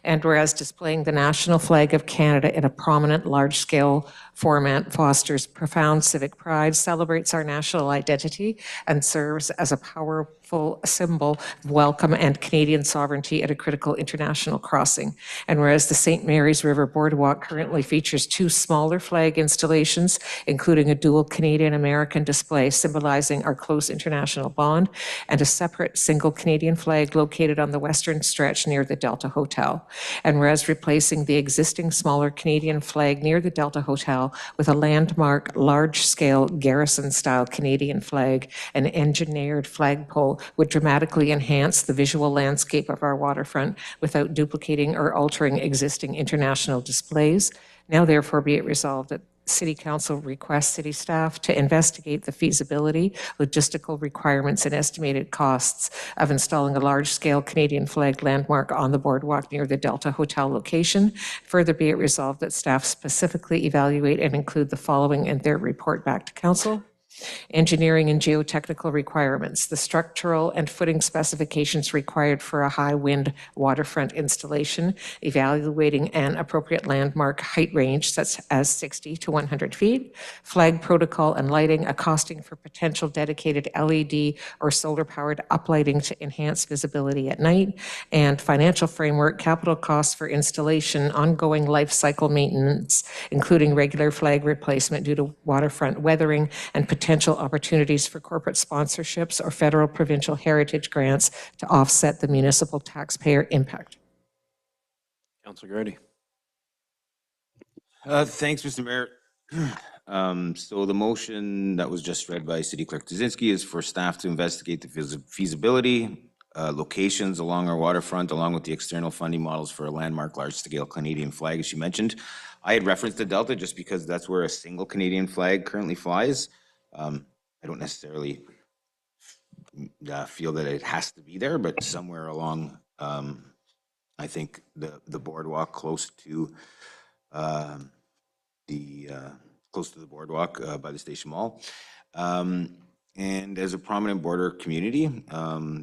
And whereas displaying the national flag of Canada in a prominent, large-scale format fosters profound civic pride, celebrates our national identity, and serves as a powerful symbol of welcome and Canadian sovereignty at a critical international crossing. And whereas the St. Mary's River Boardwalk currently features two smaller flag installations, including a dual Canadian-American display symbolizing our close international bond, and a separate single Canadian flag located on the western stretch near the Delta Hotel. And whereas replacing the existing smaller Canadian flag near the Delta Hotel with a landmark, large-scale garrison-style Canadian flag, an engineered flagpole would dramatically enhance the visual landscape of our waterfront without duplicating or altering existing international displays. Now therefore be it resolved that City Council requests city staff to investigate the feasibility, logistical requirements, and estimated costs of installing a large-scale Canadian flag landmark on the boardwalk near the Delta Hotel location. Further be it resolved that staff specifically evaluate and include the following in their report back to council. Engineering and geotechnical requirements, the structural and footing specifications required for a high wind waterfront installation, evaluating an appropriate landmark height range such as 60 to 100 feet, flag protocol and lighting, a costing for potential dedicated LED or solar powered uplighting to enhance visibility at night, and financial framework, capital costs for installation, ongoing life cycle maintenance, including regular flag replacement due to waterfront weathering, and potential opportunities for corporate sponsorships or federal provincial heritage grants to offset the municipal taxpayer impact. Councilor Gardy. Thanks, Mr. Mayor. So the motion that was just read by City Clerk Tuzinski is for staff to investigate the feasibility, locations along our waterfront, along with the external funding models for a landmark large-scale Canadian flag, as she mentioned. I had referenced the Delta just because that's where a single Canadian flag currently flies. I don't necessarily feel that it has to be there, but somewhere along, I think the boardwalk close to the boardwalk by the Station Mall. And as a prominent border community,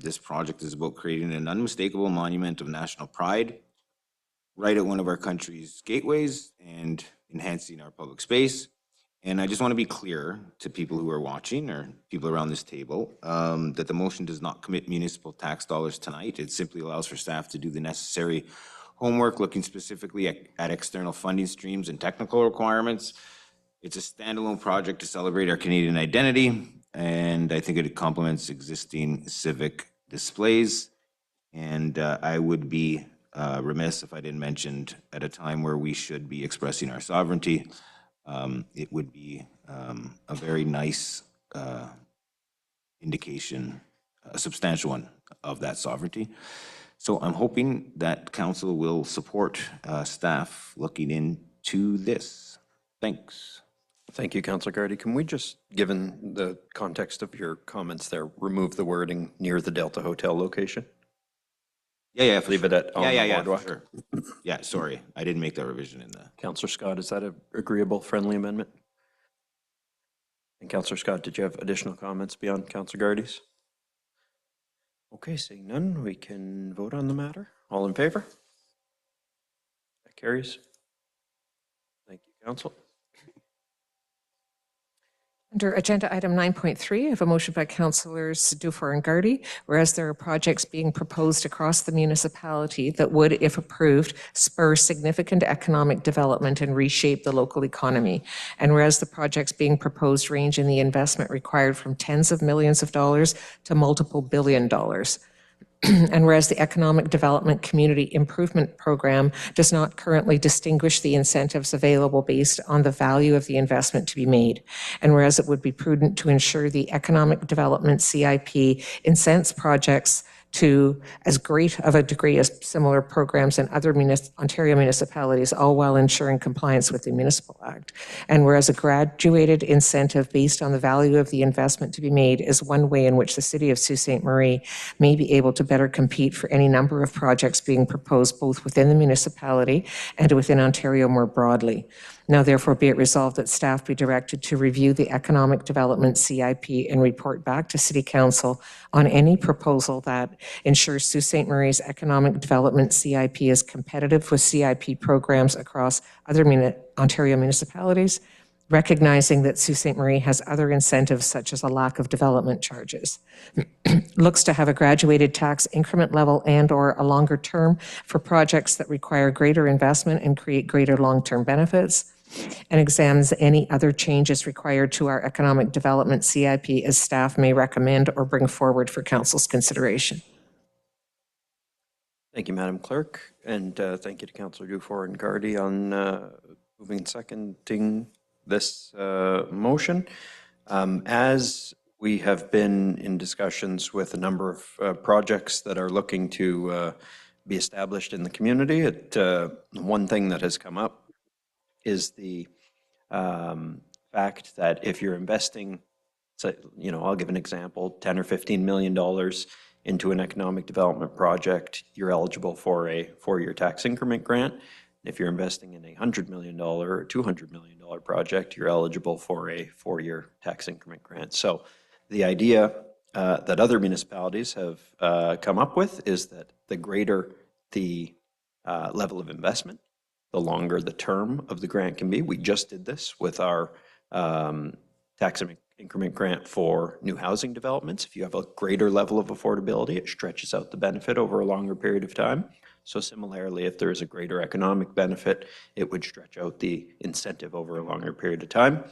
this project is about creating an unmistakable monument of national pride right at one of our country's gateways and enhancing our public space. And I just want to be clear to people who are watching or people around this table that the motion does not commit municipal tax dollars tonight. It simply allows for staff to do the necessary homework, looking specifically at external funding streams and technical requirements. It's a standalone project to celebrate our Canadian identity, and I think it complements existing civic displays. And I would be remiss if I didn't mention, at a time where we should be expressing our sovereignty, it would be a very nice indication, a substantial one, of that sovereignty. So I'm hoping that council will support staff looking into this. Thanks. Thank you, Councilor Gardy. Can we just, given the context of your comments there, remove the wording near the Delta Hotel location? Yeah, Leave it at on the boardwalk. for sure. Yeah, sorry, I didn't make that revision in the. Councilor Scott, is that an agreeable, friendly amendment? And Councilor Scott, did you have additional comments beyond Councilor Gardy's? Okay, seeing none, we can vote on the matter. All in favor? That carries. Thank you, Council. Under agenda item 9.3, I have a motion by councillors Dufour and Gardy, whereas there are projects being proposed across the municipality that would, if approved, spur significant economic development and reshape the local economy. And whereas the projects being proposed range in the investment required from tens of millions of dollars to multiple $1 billion. And whereas the Economic Development Community Improvement Program does not currently distinguish the incentives available based on the value of the investment to be made. And whereas it would be prudent to ensure the Economic Development CIP incents projects to as great of a degree as similar programs in other Ontario municipalities, all while ensuring compliance with the Municipal Act. And whereas a graduated incentive based on the value of the investment to be made is one way in which the City of Sault Ste. Marie may be able to better compete for any number of projects being proposed both within the municipality and within Ontario more broadly. Now therefore be it resolved that staff be directed to review the Economic Development CIP and report back to City Council on any proposal that ensures Sault Ste. Marie's Economic Development CIP is competitive with CIP programs across other Ontario municipalities, recognizing that Sault Ste. Marie has other incentives such as a lack of development charges. Looks to have a graduated tax increment level and/or a longer term for projects that require greater investment and create greater long-term benefits, and examines any other changes required to our Economic Development CIP as staff may recommend or bring forward for Council's consideration. Thank you, Madam Clerk, and thank you to Councilor Dufour and Gardy on moving and seconding this motion. As we have been in discussions with a number of projects that are looking to be established in the community, one thing that has come up is the fact that if you're investing, so, I'll give an example, 10 or $15 million into an economic development project, you're eligible for a 4-year tax increment grant. If you're investing in a $100 million or $200 million project, you're eligible for a 4-year tax increment grant. So the idea that other municipalities have come up with is that the greater the level of investment, the longer the term of the grant can be. We just did this with our tax increment grant for new housing developments. If you have a greater level of affordability, it stretches out the benefit over a longer period of time. So similarly, if there is a greater economic benefit, it would stretch out the incentive over a longer period of time,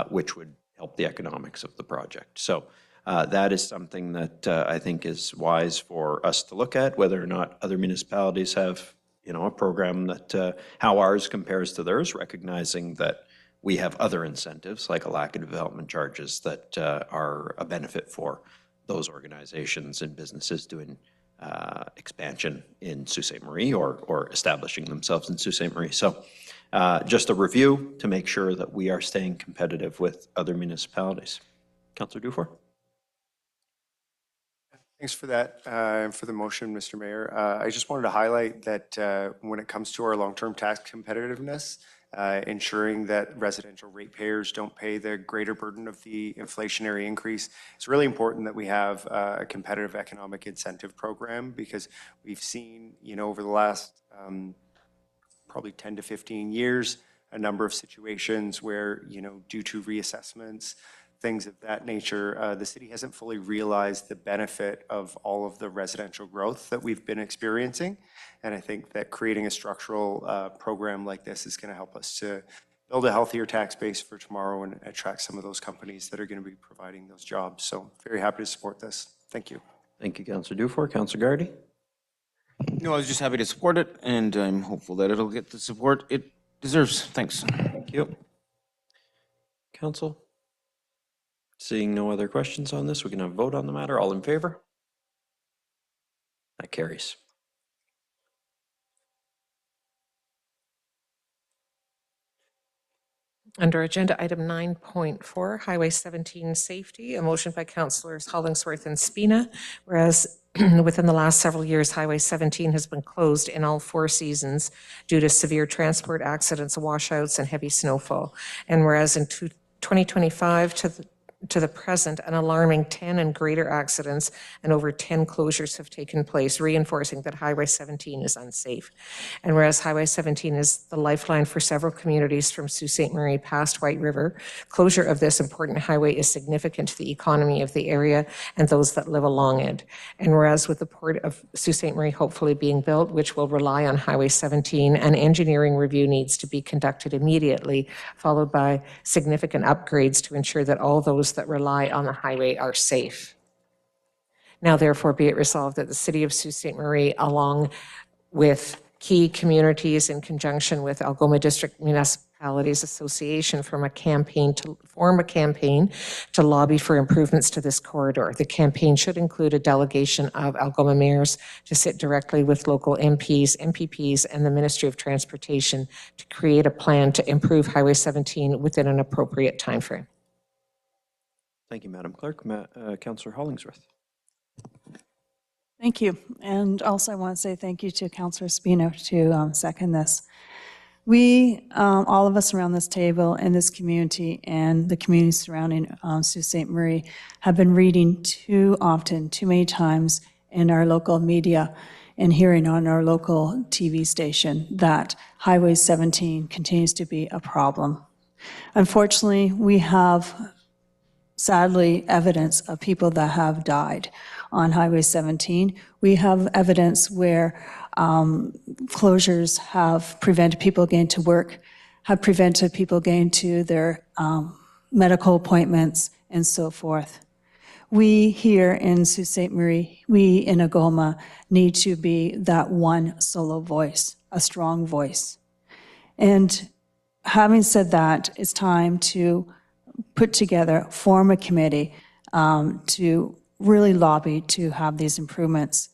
which would help the economics of the project. So that is something that I think is wise for us to look at, whether or not other municipalities have, a program that, how ours compares to theirs, recognizing that we have other incentives, like a lack of development charges, that are a benefit for those organizations and businesses doing expansion in Sault Ste. Marie or establishing themselves in Sault Ste. Marie. So just a review to make sure that we are staying competitive with other municipalities. Councillor Dufour? Thanks for that, and for the motion, Mr. Mayor. I just wanted to highlight that when it comes to our long-term tax competitiveness, ensuring that residential ratepayers don't pay the greater burden of the inflationary increase, it's really important that we have a competitive economic incentive program, because we've seen, over the last probably 10 to 15 years, a number of situations where, due to reassessments, things of that nature, the city hasn't fully realized the benefit of all of the residential growth that we've been experiencing. And I think that creating a structural program like this is going to help us to build a healthier tax base for tomorrow and attract some of those companies that are going to be providing those jobs. So very happy to support this. Thank you. Thank you, Councillor Dufour. Councillor Gardy? No, I was just happy to support it, and I'm hopeful that it'll get the support it deserves. Thanks. Thank you. Council? Seeing no other questions on this, we can have a vote on the matter. All in favor? That carries. Under agenda item 9.4, Highway 17 safety, a motion by councillors Hollingsworth and Spina, whereas within the last several years, Highway 17 has been closed in all 4 seasons due to severe transport accidents, washouts, and heavy snowfall. And whereas in 2025 to the present, an alarming 10 and greater accidents and over 10 closures have taken place, reinforcing that Highway 17 is unsafe. And whereas Highway 17 is the lifeline for several communities from Sault Ste. Marie past White River, closure of this important highway is significant to the economy of the area and those that live along it. And whereas with the port of Sault Ste. Marie hopefully being built, which will rely on Highway 17, an engineering review needs to be conducted immediately, followed by significant upgrades to ensure that all those that rely on the highway are safe. Now, therefore, be it resolved that the City of Sault Ste. Marie, along with key communities in conjunction with Algoma District Municipalities Association, form a campaign to lobby for improvements to this corridor. The campaign should include a delegation of Algoma mayors to sit directly with local MPs, MPPs, and the Ministry of Transportation to create a plan to improve Highway 17 within an appropriate timeframe. Thank you, Madam Clerk. Councillor Hollingsworth. Thank you. And also I want to say thank you to Councillor Spina to second this. We, all of us around this table in this community and the community surrounding Sault Ste. Marie have been reading too often, too many times in our local media and hearing on our local TV station that Highway 17 continues to be a problem. Unfortunately, we have sadly evidence of people that have died on Highway 17. We have evidence where closures have prevented people getting to work, have prevented people getting to their medical appointments, and so forth. We here in Sault Ste. Marie, we in Algoma need to be that one solo voice, a strong voice. And having said that, it's time to put together, form a committee to really lobby to have these improvements.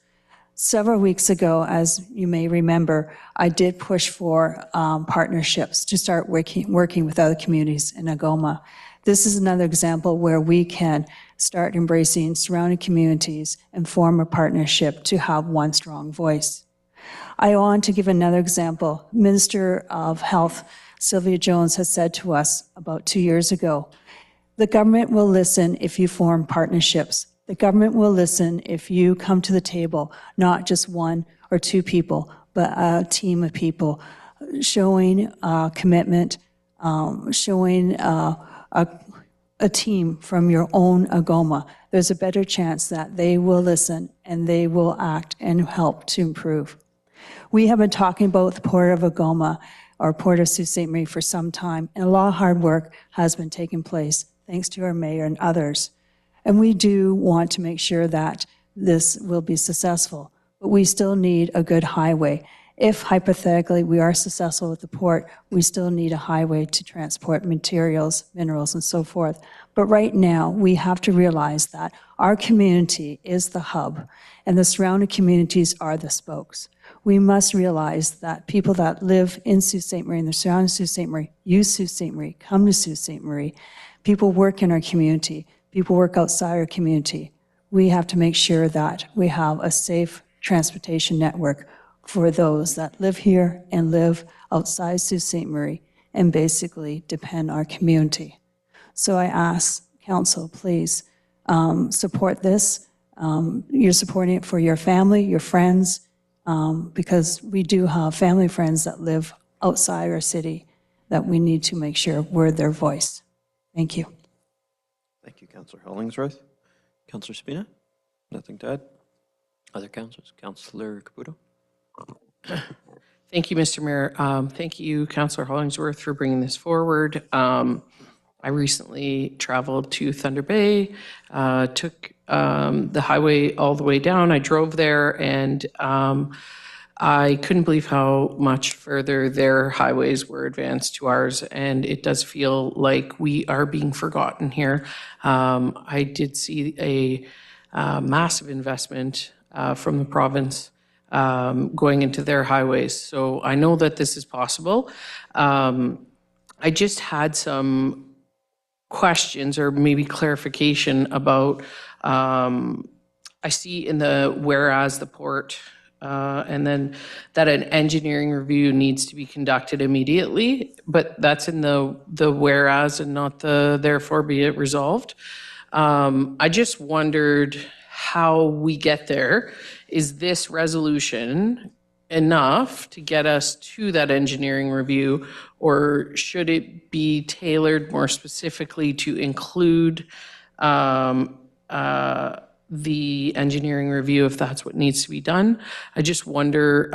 Several weeks ago, as you may remember, I did push for partnerships to start working with other communities in Agoma. This is another example where we can start embracing surrounding communities and form a partnership to have one strong voice. I want to give another example. Minister of Health, Sylvia Jones, has said to us about 2 years ago, the government will listen if you form partnerships. The government will listen if you come to the table, not just one or two people, but a team of people showing commitment, showing a team from your own Agoma. There's a better chance that they will listen and they will act and help to improve. We have been talking about the Port of Agoma or Port of Sault Ste. Marie for some time, and a lot of hard work has been taking place thanks to our mayor and others. And we do want to make sure that this will be successful, but we still need a good highway. If hypothetically we are successful with the port, we still need a highway to transport materials, minerals, and so forth. But right now, we have to realize that our community is the hub, and the surrounding communities are the spokes. We must realize that people that live in Sault Ste. Marie and the surrounding Sault Ste. Marie use Sault Ste. Marie, come to Sault Ste. Marie. People work in our community. People work outside our community. We have to make sure that we have a safe transportation network for those that live here and live outside Sault Ste. Marie and basically depend on our community. So I ask council, please support this. You're supporting it for your family, your friends, because we do have family friends that live outside our city that we need to make sure we're their voice. Thank you. Thank you, Councillor Hollingsworth. Councillor Spina, nothing to add? Other councillors? Councillor Caputo? Thank you, Mr. Mayor. Thank you, Councillor Hollingsworth, for bringing this forward. I recently traveled to Thunder Bay, took the highway all the way down. I drove there, and I couldn't believe how much further their highways were advanced to ours, and it does feel like we are being forgotten here. I did see a massive investment from the province going into their highways, so I know that this is possible. I just had some questions or maybe clarification about, I see in the whereas the port, and then that an engineering review needs to be conducted immediately, but that's in the whereas and not the therefore be it resolved. I just wondered how we get there. Is this resolution enough to get us to that engineering review, or should it be tailored more specifically to include the engineering review if that's what needs to be done? I just wonder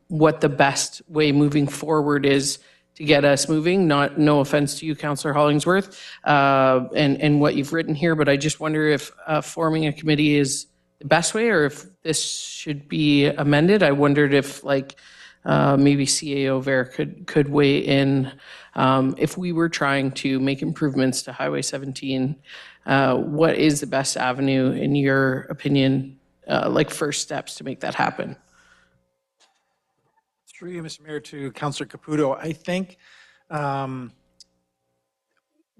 what the best way moving forward is to get us moving. No offense to you, Councillor Hollingsworth, and what you've written here, but I just wonder if forming a committee is the best way, or if this should be amended. I wondered if maybe CAO Ver could weigh in if we were trying to make improvements to Highway 17. What is the best avenue, in your opinion, first steps to make that happen? Through you, Mr. Mayor, to Councillor Caputo, I think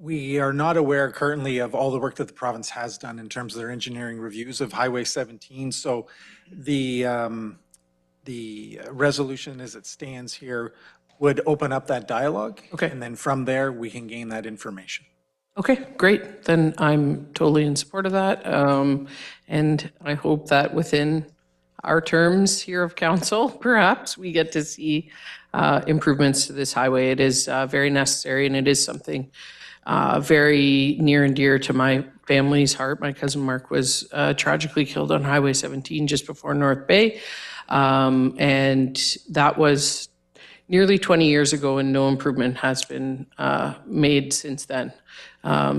we are not aware currently of all the work that the province has done in terms of their engineering reviews of Highway 17. So the resolution as it stands here would open up that dialogue. Okay. And then from there, we can gain that information. Okay, great. Then I'm totally in support of that. And I hope that within our terms here of council, perhaps we get to see improvements to this highway. It is very necessary, and it is something very near and dear to my family's heart. My cousin Mark was tragically killed on Highway 17 just before North Bay. And that was nearly 20 years ago, and no improvement has been made since then.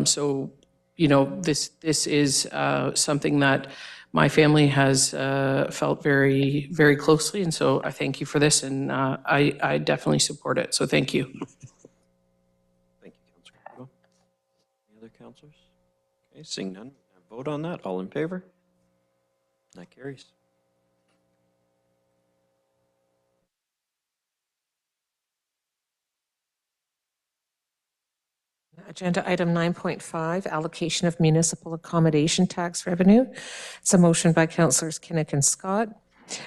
So, this is something that my family has felt very, very closely. And so I thank you for this, and I definitely support it. So thank you. Thank you, Councillor Caputo. Any other councillors? Okay, seeing none, vote on that. All in favor? That carries. Agenda item 9.5, allocation of municipal accommodation tax revenue. It's a motion by Councillors Kinnick and Scott.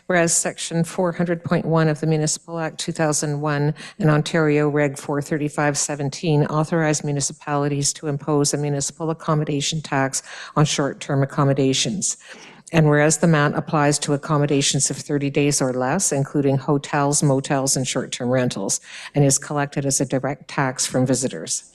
Whereas Section 400.1 of the Municipal Act 2001 and Ontario Reg 43517 authorize municipalities to impose a municipal accommodation tax on short-term accommodations. And whereas the amount applies to accommodations of 30 days or less, including hotels, motels, and short-term rentals, and is collected as a direct tax from visitors.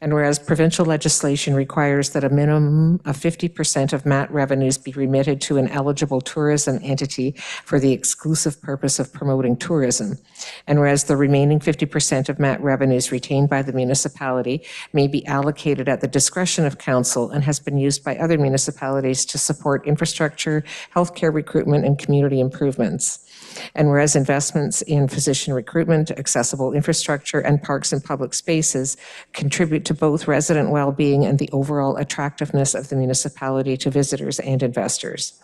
And whereas provincial legislation requires that a minimum of 50% of MAT revenues be remitted to an eligible tourism entity for the exclusive purpose of promoting tourism. And whereas the remaining 50% of MAT revenues retained by the municipality may be allocated at the discretion of council and has been used by other municipalities to support infrastructure, healthcare recruitment, and community improvements. And whereas investments in physician recruitment, accessible infrastructure, and parks and public spaces contribute to both resident well-being and the overall attractiveness of the municipality to visitors and investors.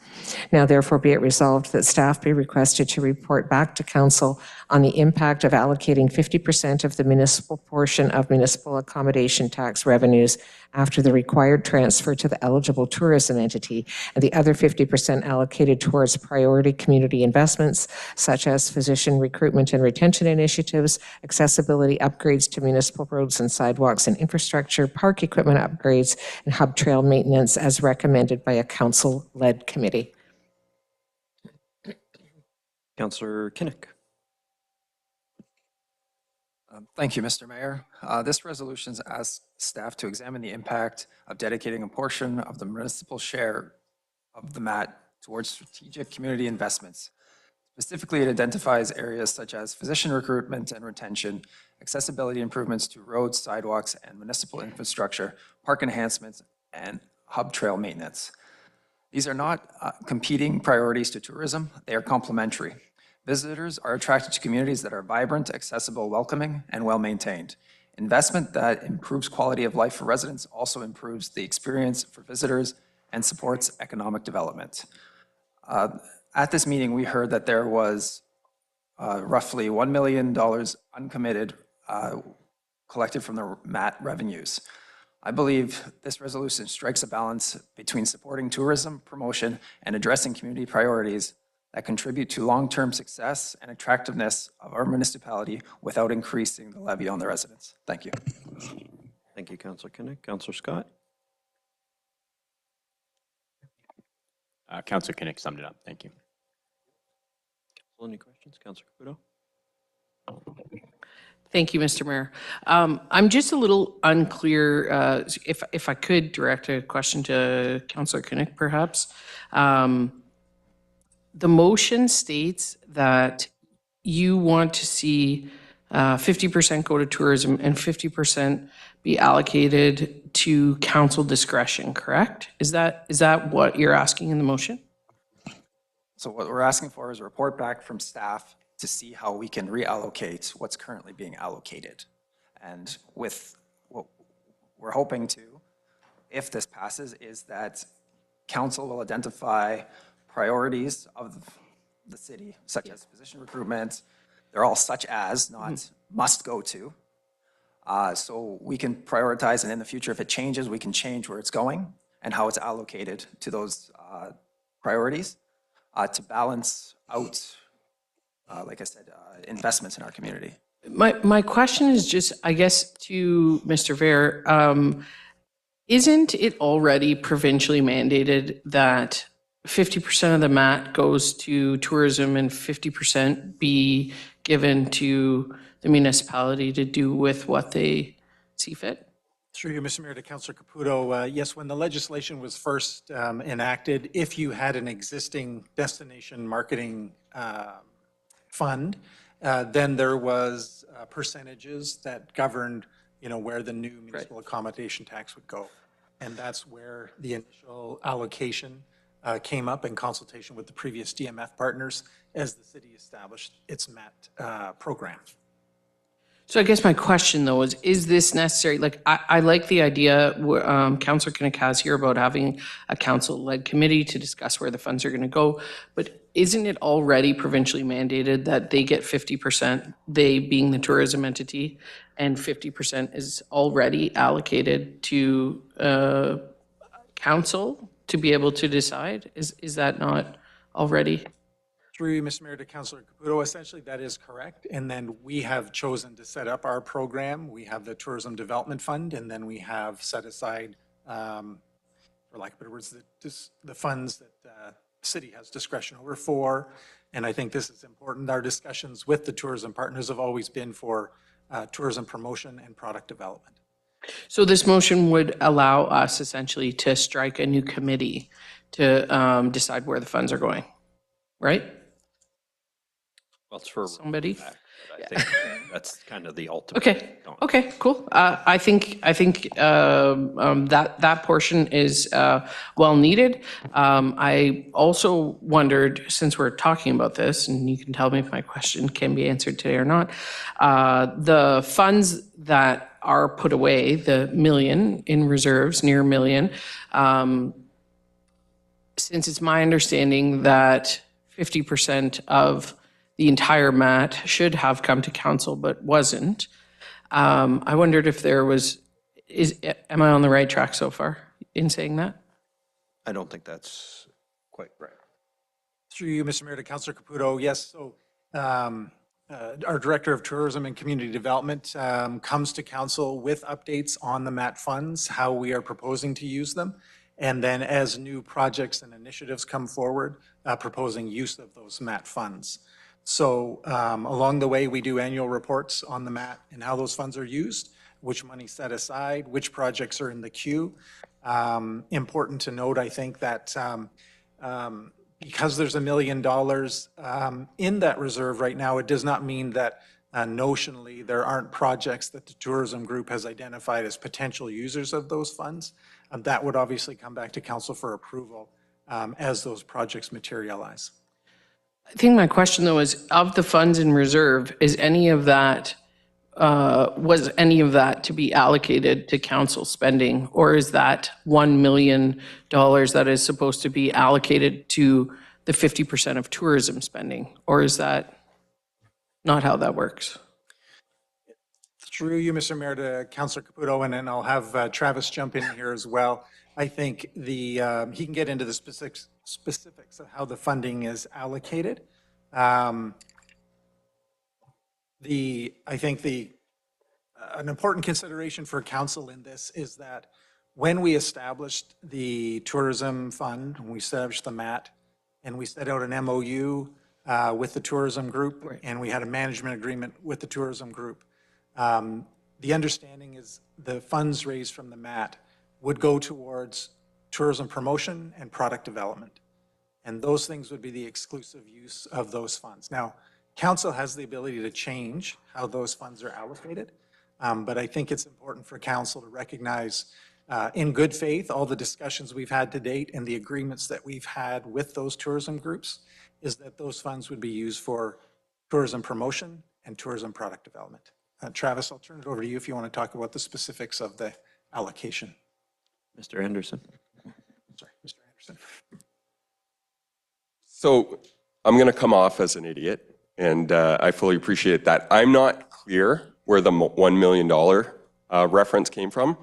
Now therefore be it resolved that staff be requested to report back to council on the impact of allocating 50% of the municipal portion of municipal accommodation tax revenues after the required transfer to the eligible tourism entity, and the other 50% allocated towards priority community investments such as physician recruitment and retention initiatives, accessibility upgrades to municipal roads and sidewalks and infrastructure, park equipment upgrades, and hub trail maintenance as recommended by a council-led committee. Councillor Kinnick. Thank you, Mr. Mayor. This resolution asks staff to examine the impact of dedicating a portion of the municipal share of the MAT towards strategic community investments. Specifically, it identifies areas such as physician recruitment and retention, accessibility improvements to roads, sidewalks, and municipal infrastructure, park enhancements, and hub trail maintenance. These are not competing priorities to tourism, they are complementary. Visitors are attracted to communities that are vibrant, accessible, welcoming, and well-maintained. Investment that improves quality of life for residents also improves the experience for visitors and supports economic development. At this meeting, we heard that there was roughly $1 million uncommitted collected from the MAT revenues. I believe this resolution strikes a balance between supporting tourism promotion and addressing community priorities that contribute to long-term success and attractiveness of our municipality without increasing the levy on the residents. Thank you. Thank you, Councillor Kinnick. Councillor Scott. Councillor Kinnick summed it up. Thank you. Any questions? Councillor Caputo. Thank you, Mr. Mayor. I'm just a little unclear, if I could direct a question to Councillor Kinnick, perhaps. The motion states that you want to see 50% go to tourism and 50% be allocated to council discretion, correct? Is that what you're asking in the motion? So what we're asking for is a report back from staff to see how we can reallocate what's currently being allocated. And with what we're hoping to, if this passes, is that council will identify priorities of the city, such as physician recruitment. They're all such as, not must go to. So we can prioritize, and in the future, if it changes, we can change where it's going and how it's allocated to those priorities to balance out, like I said, investments in our community. My question is just, I guess, to Mr. Ver, isn't it already provincially mandated that 50% of the MAT goes to tourism and 50% be given to the municipality to do with what they see fit? Through you, Mr. Mayor, to Councillor Caputo. Yes, when the legislation was first enacted, if you had an existing destination marketing fund, then there was percentages that governed, where the new municipal accommodation tax would go. And that's where the initial allocation came up in consultation with the previous DMF partners as the city established its MAT program. So I guess my question, though, is this necessary? Like, I like the idea Councillor Kinnick has here about having a council-led committee to discuss where the funds are going to go, but isn't it already provincially mandated that they get 50%, they being the tourism entity, and 50% is already allocated to council to be able to decide? Is that not already? Through you, Mr. Mayor, to Councillor Caputo, essentially that is correct. And then we have chosen to set up our program. We have the Tourism Development Fund, and then we have set aside, for lack of better words, the funds that the city has discretion over for. And I think this is important. Our discussions with the tourism partners have always been for tourism promotion and product development. So this motion would allow us essentially to strike a new committee to decide where the funds are going, right? Well, it's for somebody. I think that's kind of the ultimate. Okay. Okay. Cool. I think that portion is well needed. I also wondered, since we're talking about this, and you can tell me if my question can be answered today or not, the funds that are put away, the million in reserves, near $1 million, since it's my understanding that 50% of the entire MAT should have come to council but wasn't. I wondered if there was, am I on the right track so far in saying that? I don't think that's quite right. Through you, Mr. Mayor, to Councillor Caputo, yes. So our Director of Tourism and Community Development comes to council with updates on the MAT funds, how we are proposing to use them, and then as new projects and initiatives come forward, proposing use of those MAT funds. So along the way, we do annual reports on the MAT and how those funds are used, which money set aside, which projects are in the queue. Important to note, I think, that because there's $1 million in that reserve right now, it does not mean that notionally there aren't projects that the tourism group has identified as potential users of those funds. That would obviously come back to council for approval as those projects materialize. I think my question, though, is of the funds in reserve, is any of that, was any of that to be allocated to council spending? Or is that $1 million that is supposed to be allocated to the 50% of tourism spending? Or is that not how that works? Through you, Mr. Mayor, to Councillor Caputo, and then I'll have Travis jump in here as well. I think he can get into the specifics of how the funding is allocated. I think an important consideration for council in this is that when we established the tourism fund, when we established the MAT, and we set out an MOU with the tourism group, and we had a management agreement with the tourism group, the understanding is the funds raised from the MAT would go towards tourism promotion and product development. And those things would be the exclusive use of those funds. Now, council has the ability to change how those funds are allocated, but I think it's important for council to recognize in good faith all the discussions we've had to date and the agreements that we've had with those tourism groups is that those funds would be used for tourism promotion and tourism product development. Travis, I'll turn it over to you if you want to talk about the specifics of the allocation. Mr. Anderson. Sorry, Mr. Anderson. So I'm going to come off as an idiot, and I fully appreciate that. I'm not clear where the $1 million reference came from.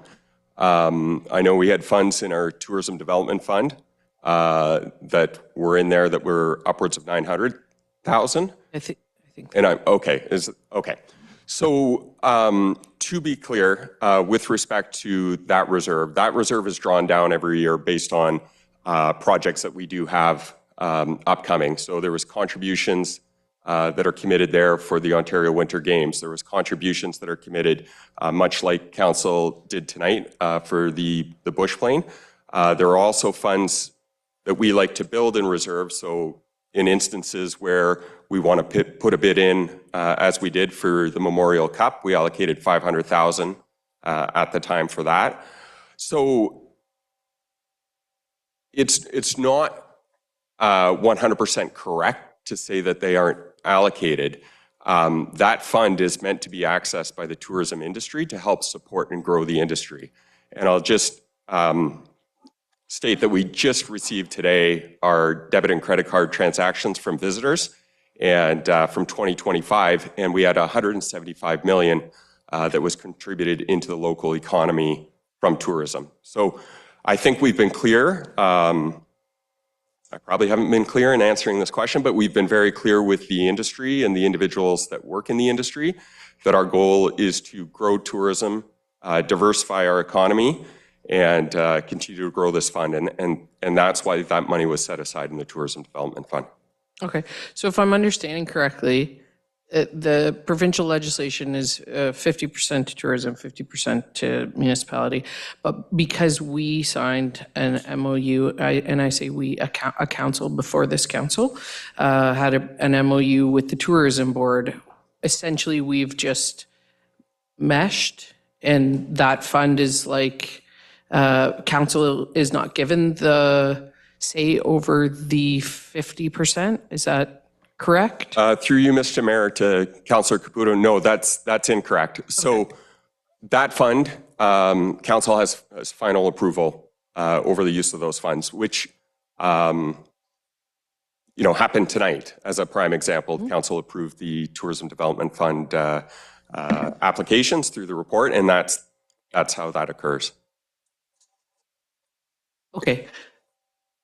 I know we had funds in our tourism development fund that were in there that were upwards of 900,000. I think. And I'm okay. Okay. So to be clear, with respect to that reserve is drawn down every year based on projects that we do have upcoming. So there was contributions that are committed there for the Ontario Winter Games. There was contributions that are committed, much like council did tonight for the Bush Plane. There are also funds that we like to build in reserve. So in instances where we want to put a bid in, as we did for the Memorial Cup, we allocated $500,000 at the time for that. So it's not 100% correct to say that they aren't allocated. That fund is meant to be accessed by the tourism industry to help support and grow the industry. And I'll just state that we just received today our debit and credit card transactions from visitors and from 2025, and we had $175 million that was contributed into the local economy from tourism. So I think we've been clear. I probably haven't been clear in answering this question, but we've been very clear with the industry and the individuals that work in the industry that our goal is to grow tourism, diversify our economy, and continue to grow this fund. And that's why that money was set aside in the Tourism Development Fund. Okay, so if I'm understanding correctly, the provincial legislation is 50% to tourism, 50% to municipality. But because we signed an MOU, and I say we, a council before this council, had an MOU with the tourism board, essentially we've just meshed, and that fund is like, council is not given the say over the 50%. Is that correct? Through you, Mr. Mayor, to Councillor Caputo, no, that's incorrect. So that fund, council has final approval over the use of those funds, which happened tonight. As a prime example, council approved the Tourism Development Fund applications through the report, and that's how that occurs. Okay.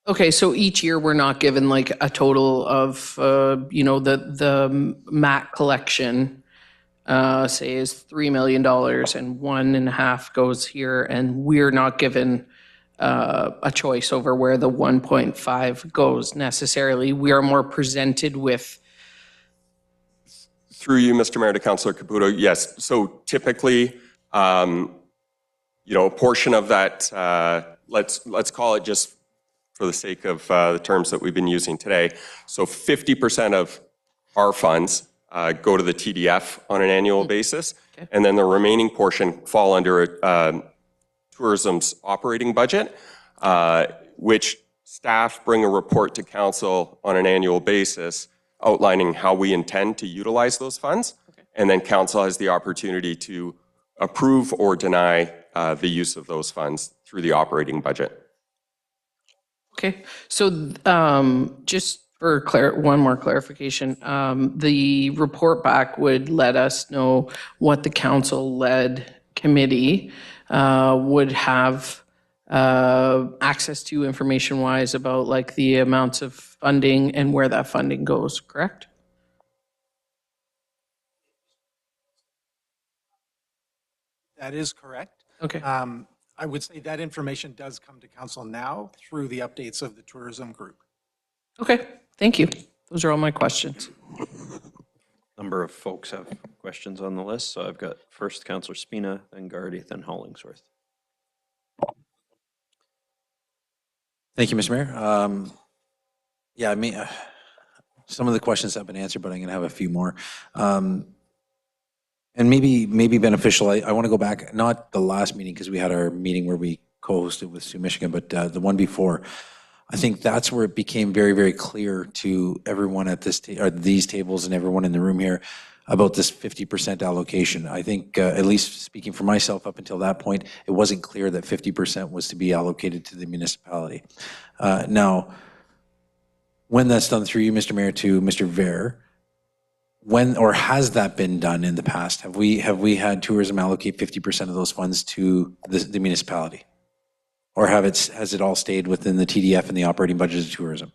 Okay, so each year we're not given like a total of, the MAT collection, say is $3 million and 1.5 goes here, and we're not given a choice over where the 1.5 goes necessarily. We are more presented with. Through you, Mr. Mayor, to Councillor Caputo, yes. So typically, a portion of that, let's call it just for the sake of the terms that we've been using today. So 50% of our funds go to the TDF on an annual basis, and then the remaining portion fall under tourism's operating budget, which staff bring a report to council on an annual basis outlining how we intend to utilize those funds, and then council has the opportunity to approve or deny the use of those funds through the operating budget. Okay, so just for one more clarification, the report back would let us know what the council-led committee would have access to information-wise about like the amounts of funding and where that funding goes, correct? That is correct. Okay. I would say that information does come to council now through the updates of the tourism group. Okay, thank you. Those are all my questions. Number of folks have questions on the list, so I've got first Councillor Spina, then Gardy, then Hollingsworth. Thank you, Mr. Mayor. Yeah, I mean, some of the questions have been answered, but I'm going to have a few more. And maybe beneficial. I want to go back, not the last meeting, because we had our meeting where we co-hosted with Sue Michigan, but the one before. I think that's where it became very, very clear to everyone at these tables and everyone in the room here about this 50% allocation. I think, at least speaking for myself up until that point, it wasn't clear that 50% was to be allocated to the municipality. Now, when that's done through you, Mr. Mayor, to Mr. Ver, when or has that been done in the past? Have we had tourism allocate 50% of those funds to the municipality? Or has it all stayed within the TDF and the operating budget of tourism?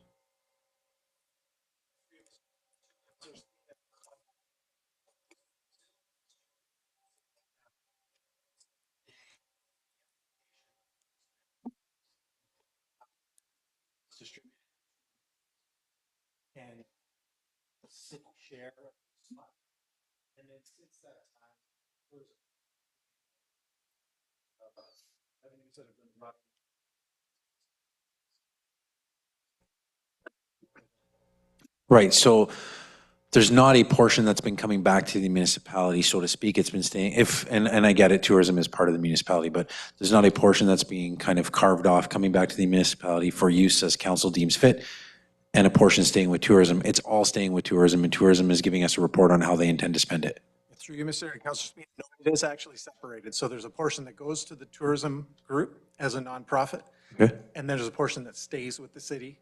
And city share, and it's that time revenues that have been brought. Right, so there's not a portion that's been coming back to the municipality, so to speak. It's been staying, and I get it, tourism is part of the municipality, but there's not a portion that's being kind of carved off, coming back to the municipality for use as council deems fit, and a portion staying with tourism. It's all staying with tourism, and tourism is giving us a report on how they intend to spend it. Through you, Mr. Councilor Smith, no, it is actually separated. So there's a portion that goes to the tourism group as a nonprofit, and there's a portion that stays with the city,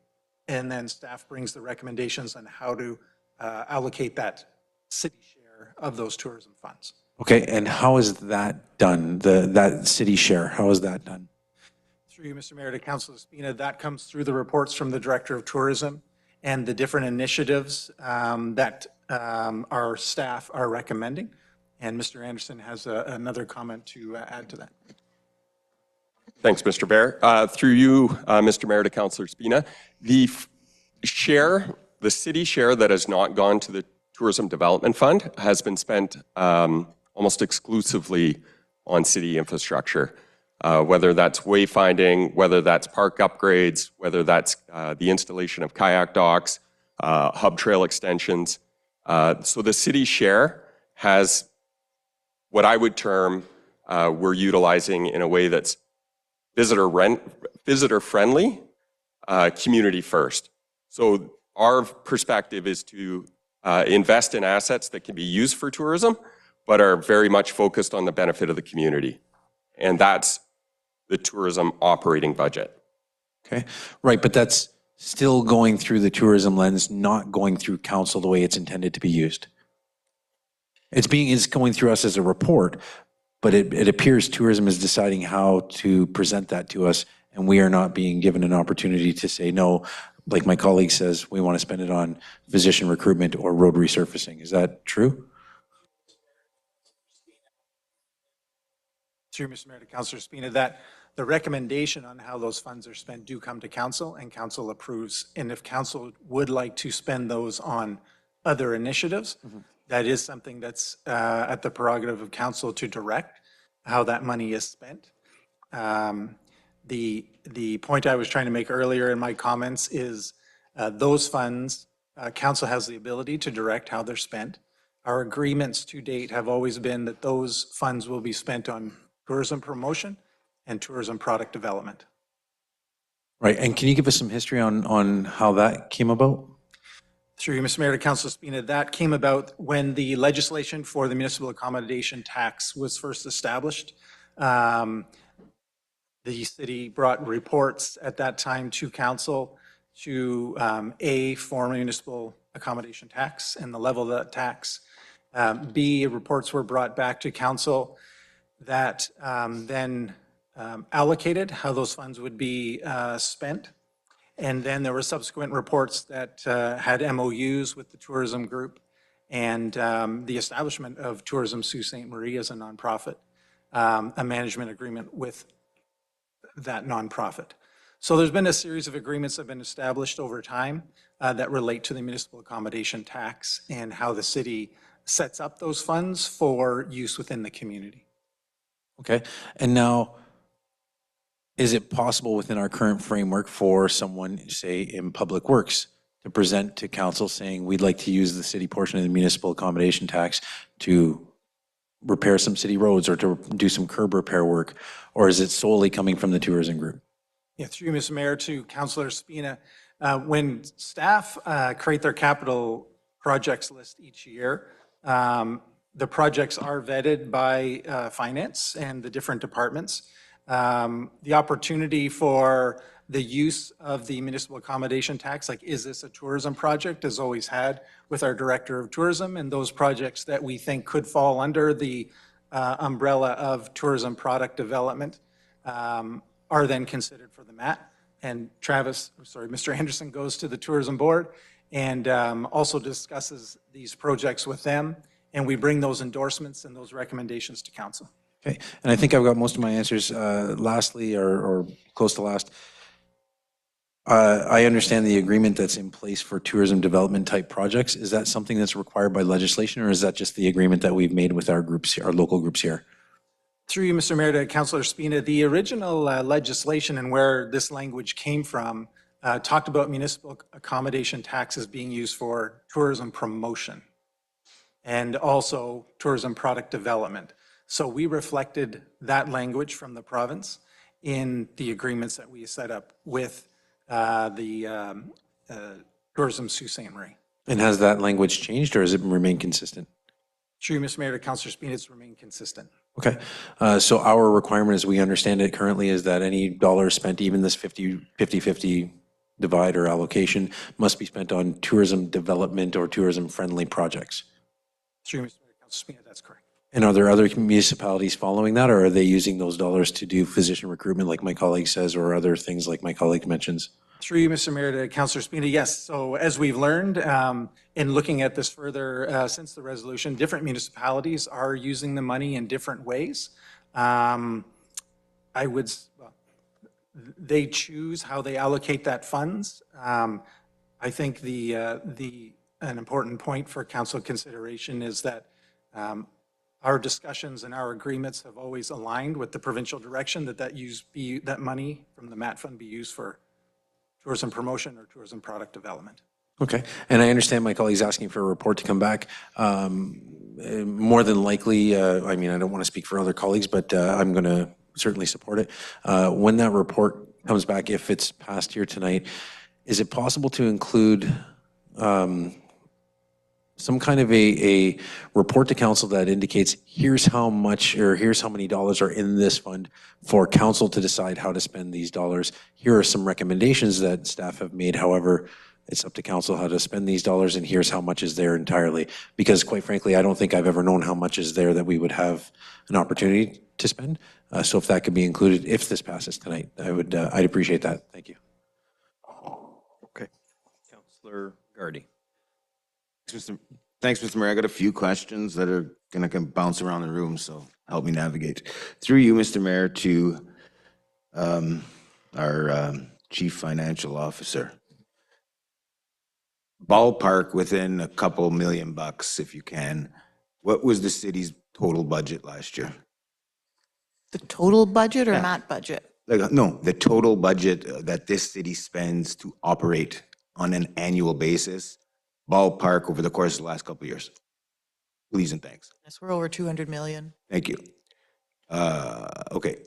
and then staff brings the recommendations on how to allocate that city share of those tourism funds. Okay, and how is that done? That city share, how is that done? Through you, Mr. Mayor, to Councilor Spina, that comes through the reports from the Director of Tourism and the different initiatives that our staff are recommending. And Mr. Anderson has another comment to add to that. Thanks, Mr. Bear. Through you, Mr. Mayor, to Councilor Spina, the city share that has not gone to the Tourism Development Fund has been spent almost exclusively on city infrastructure, whether that's wayfinding, whether that's park upgrades, whether that's the installation of kayak docks, hub trail extensions. So the city share has what I would term we're utilizing in a way that's visitor friendly, community first. So our perspective is to invest in assets that can be used for tourism, but are very much focused on the benefit of the community. And that's the tourism operating budget. Okay, right, but that's still going through the tourism lens, not going through council the way it's intended to be used. It's going through us as a report, but it appears tourism is deciding how to present that to us, and we are not being given an opportunity to say, no, like my colleague says, we want to spend it on physician recruitment or road resurfacing. Is that true? Through Mr. Mayor, to Councilor Spina, that the recommendation on how those funds are spent do come to council, and council approves. And if council would like to spend those on other initiatives, that is something that's at the prerogative of council to direct how that money is spent. The point I was trying to make earlier in my comments is those funds, council has the ability to direct how they're spent. Our agreements to date have always been that those funds will be spent on tourism promotion and tourism product development. Right, and can you give us some history on how that came about? Through you, Mr. Mayor, to Councilor Spina, that came about when the legislation for the municipal accommodation tax was first established. The city brought reports at that time to council to form a municipal accommodation tax and the level of that tax. B, reports were brought back to council that then allocated how those funds would be spent. And then there were subsequent reports that had MOUs with the tourism group and the establishment of Tourism Sault Ste. Marie as a nonprofit, a management agreement with that nonprofit. So there's been a series of agreements that have been established over time that relate to the municipal accommodation tax and how the city sets up those funds for use within the community. Okay, and now, is it possible within our current framework for someone, say, in Public Works, to present to council saying, we'd like to use the city portion of the municipal accommodation tax to repair some city roads or to do some curb repair work, or is it solely coming from the tourism group? Yeah, through you, Mr. Mayor, to Councilor Spina, when staff create their capital projects list each year, the projects are vetted by finance and the different departments. The opportunity for the use of the municipal accommodation tax, like is this a tourism project, is always had with our Director of Tourism, and those projects that we think could fall under the umbrella of tourism product development are then considered for the MAT. And Mr. Anderson goes to the Tourism Board and also discusses these projects with them, and we bring those endorsements and those recommendations to council. Okay, and I think I've got most of my answers. Lastly, or close to last, I understand the agreement that's in place for tourism development type projects. Is that something that's required by legislation, or is that just the agreement that we've made with our groups, our local groups here? Through you, Mr. Mayor, to Councilor Spina, the original legislation and where this language came from talked about municipal accommodation taxes being used for tourism promotion and also tourism product development. So we reflected that language from the province in the agreements that we set up with the Tourism Sault Ste. Marie. And has that language changed, or has it remained consistent? True, Mr. Mayor, to Councilor Spina, it's remained consistent. Okay, so our requirement, as we understand it currently, is that any dollar spent, even this 50-50 divide or allocation, must be spent on tourism development or tourism-friendly projects. True, Mr. Mayor, to Councilor Spina, that's correct. And are there other municipalities following that, or are they using those dollars to do physician recruitment like my colleague says, or other things like my colleague mentions? Through you, Mr. Mayor, to Councillor Spina, yes. So as we've learned in looking at this further since the resolution, different municipalities are using the money in different ways. They choose how they allocate that funds. I think an important point for council consideration is that our discussions and our agreements have always aligned with the provincial direction that money from the MAT fund be used for tourism promotion or tourism product development. Okay, and I understand my colleague's asking for a report to come back. More than likely, I mean, I don't want to speak for other colleagues, but I'm going to certainly support it. When that report comes back, if it's passed here tonight, is it possible to include some kind of a report to council that indicates here's how much or here's how many dollars are in this fund for council to decide how to spend these dollars? Here are some recommendations that staff have made. However, it's up to council how to spend these dollars, and here's how much is there entirely. Because quite frankly, I don't think I've ever known how much is there that we would have an opportunity to spend. So if that could be included, if this passes tonight, I'd appreciate that. Thank you. Okay. Councillor Gardy. Thanks, Mr. Mayor. I got a few questions that are going to bounce around the room, so help me navigate. Through you, Mr. Mayor, to our Chief Financial Officer. Ballpark within a couple $1 million, if you can. What was the city's total budget last year? The total budget or Yeah. not budget? No, the total budget that this city spends to operate on an annual basis, ballpark over the course of the last couple of years. Please and thanks. Yes, we're over 200 million. Thank you. Okay.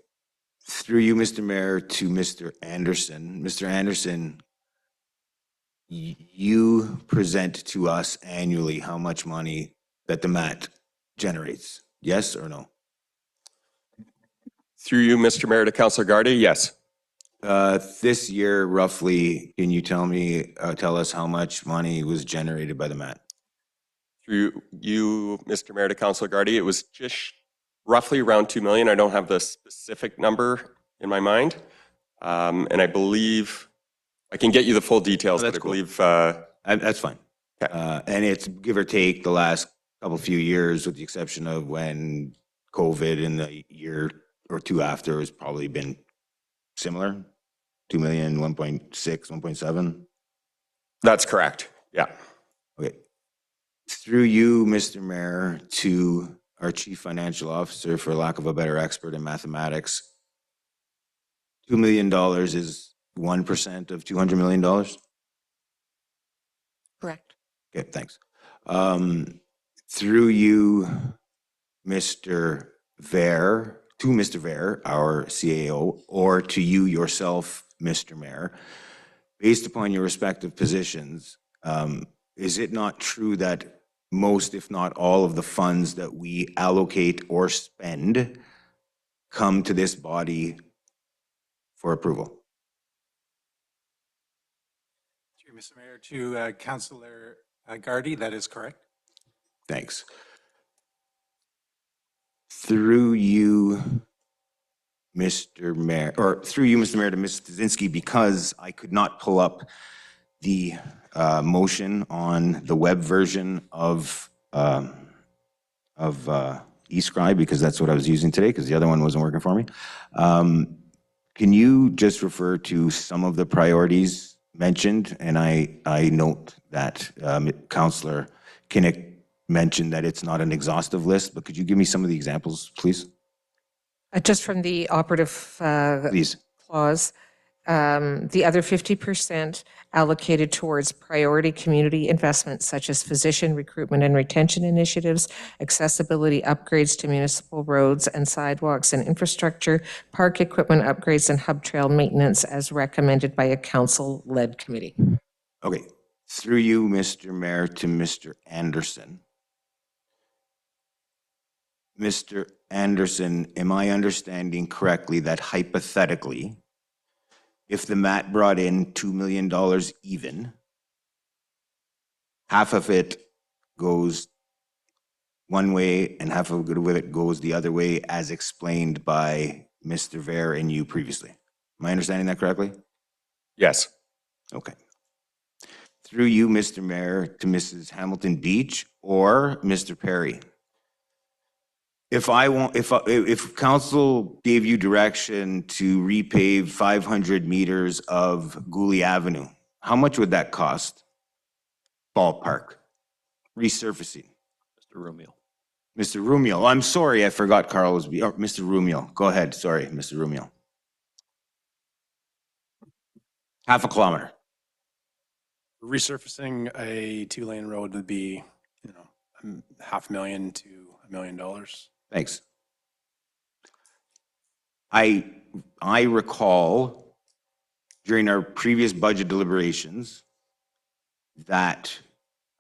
Through you, Mr. Mayor, to Mr. Anderson. Mr. Anderson, you present to us annually how much money that the MAT generates. Yes or no? Through you, Mr. Mayor, to Councillor Gardy, yes. This year, roughly, can you tell us how much money was generated by the MAT? Through you, Mr. Mayor, to Councillor Gardy, it was just roughly around 2 million. I don't have the specific number in my mind. And I believe, I can get you the full details, but I believe... That's fine. And it's give or take the last few years, with the exception of when COVID in the year or two after has probably been similar, 2 million, 1.6, 1.7? That's correct, yeah. Okay. Through you, Mr. Mayor, to our Chief Financial Officer, for lack of a better expert in mathematics, $2 million is 1% of $200 million? Correct. Okay, thanks. Through you, Mr. Ver, to Mr. Ver, our CAO, or to you yourself, Mr. Mayor, based upon your respective positions, is it not true that most, if not all, of the funds that we allocate or spend come to this body for approval? Through Mr. Mayor, to Councillor Gardy, that is correct. Thanks. Through you, Mr. Mayor, or through you, Mr. Mayor, to Ms. Stasinski, because I could not pull up the motion on the web version of eScribe, because that's what I was using today, because the other one wasn't working for me. Can you just refer to some of the priorities mentioned? And I note that Councillor Kinnick mentioned that it's not an exhaustive list, but could you give me some of the examples, please? Just from the operative Please. clause, the other 50% allocated towards priority community investments such as physician recruitment and retention initiatives, accessibility upgrades to municipal roads and sidewalks and infrastructure, park equipment upgrades, and hub trail maintenance as recommended by a council-led committee. Okay. Through you, Mr. Mayor, to Mr. Anderson. Mr. Anderson, am I understanding correctly that hypothetically, if the MAT brought in $2 million even, half of it goes one way and half of it goes the other way, as explained by Mr. Ver and you previously. Am I understanding that correctly? Yes. Okay. Through you, Mr. Mayor, to Mrs. Hamilton Beach or Mr. Perry. If council gave you direction to repave 500 meters of Gooley Avenue, how much would that cost? Ballpark. Resurfacing. Mr. Rumiel. Mr. Rumiel, I'm sorry, I forgot Carl was, Mr. Rumiel, go ahead, sorry, Mr. Rumiel. Half a kilometer. Resurfacing a 2-lane road would be, $500,000 to $1 million. Thanks. I recall during our previous budget deliberations that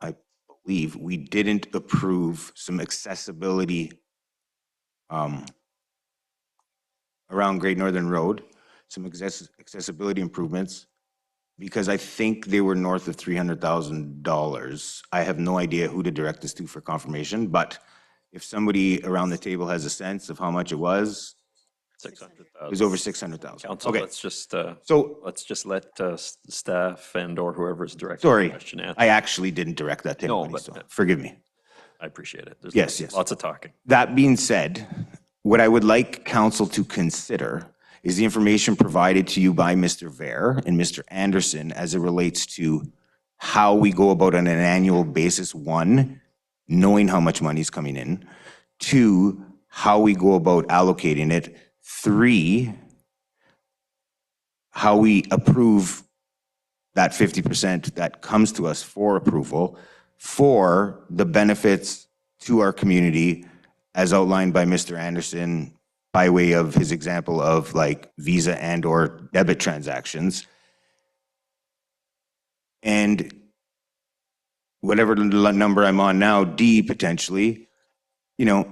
I believe we didn't approve some accessibility around Great Northern Road, some accessibility improvements, because I think they were north of $300,000. I have no idea who to direct this to for confirmation, but if somebody around the table has a sense of how much it was, 600,000. it was over 600,000. Council, Okay. let's just, So- let's just let staff and or whoever's directing Sorry, the question answer. I actually didn't direct that to No, anybody, but- so forgive me. I appreciate it. There's Yes, yes. lots of talking. That being said, what I would like council to consider is the information provided to you by Mr. Ver and Mr. Anderson as it relates to how we go about on an annual basis, one, knowing how much money is coming in, two, how we go about allocating it, three, how we approve that 50% that comes to us for approval, four, the benefits to our community as outlined by Mr. Anderson by way of his example of like Visa and or debit transactions. And whatever number I'm on now, D potentially, no,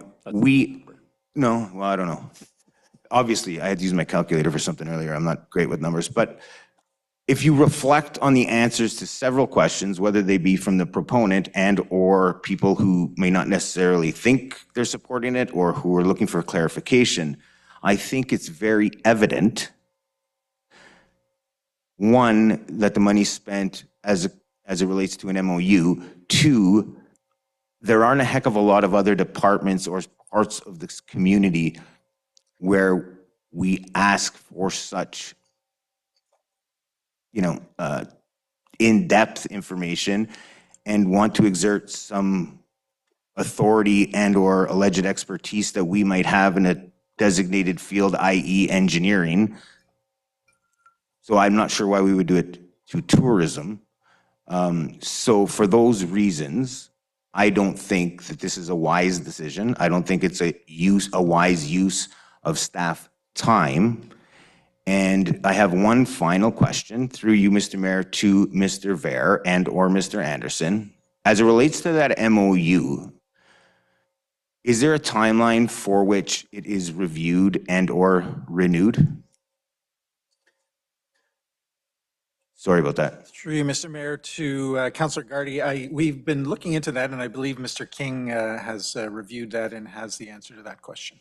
well, I don't know. Obviously, I had to use my calculator for something earlier. I'm not great with numbers, but if you reflect on the answers to several questions, whether they be from the proponent and or people who may not necessarily think they're supporting it or who are looking for clarification, I think it's very evident, one, that the money's spent as it relates to an MOU. Two, there aren't a heck of a lot of other departments or parts of this community where we ask for such in-depth information and want to exert some authority and or alleged expertise that we might have in a designated field, i.e. engineering. So I'm not sure why we would do it to tourism. So for those reasons, I don't think that this is a wise decision. I don't think it's a wise use of staff time. And I have one final question through you, Mr. Mayor, to Mr. Ver and or Mr. Anderson. As it relates to that MOU, is there a timeline for which it is reviewed and or renewed? Sorry about that. Through you, Mr. Mayor, to Councillor Gardy, we've been looking into that, and I believe Mr. King has reviewed that and has the answer to that question.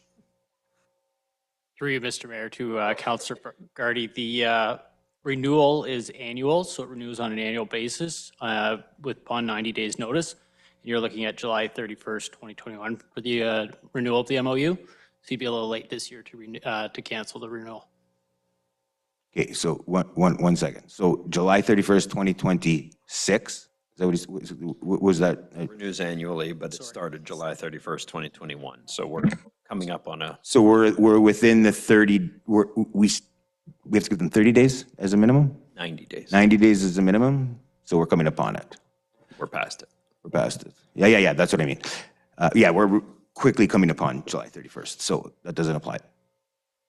Through you, Mr. Mayor, to Councillor Gardy, the renewal is annual, so it renews on an annual basis upon 90 days notice. You're looking at July 31st, 2021 for the renewal of the MOU. So you'd be a little late this year to cancel the renewal. Okay, so one second. So July 31st, 2026, is that what was that? Renews annually, but it started July 31st, 2021. So we're coming up on a. So we're within the 30, we have to give them 30 days as a minimum? 90 days. 90 days is the minimum, so we're coming upon it. We're past it. We're past it. Yeah, that's what I mean. Yeah, we're quickly coming upon July 31st, so that doesn't apply.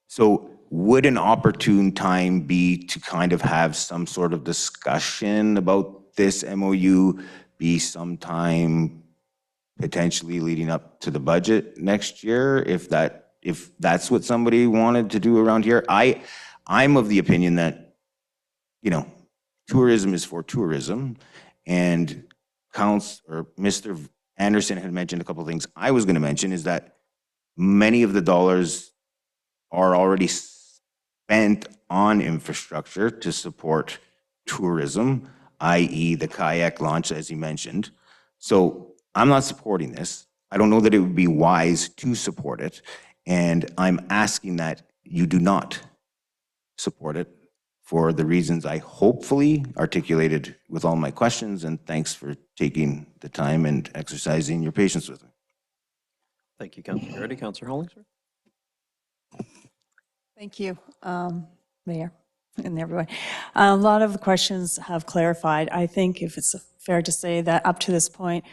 So would an opportune time be to kind of have some sort of discussion about this MOU, be sometime potentially leading up to the budget next year, if that's what somebody wanted to do around here? I'm of the opinion that, tourism is for tourism, and Mr. Anderson had mentioned a couple of things I was going to mention, is that many of the dollars are already spent on infrastructure to support tourism, i.e. the kayak launch, as you mentioned. So I'm not supporting this. I don't know that it would be wise to support it. And I'm asking that you do not support it for the reasons I hopefully articulated with all my questions. And thanks for taking the time and exercising your patience with me. Thank you, Councillor Gardy. Councillor Hollingsworth? Thank you, Mayor and everyone. A lot of the questions have clarified. I think if it's fair to say that up to this point,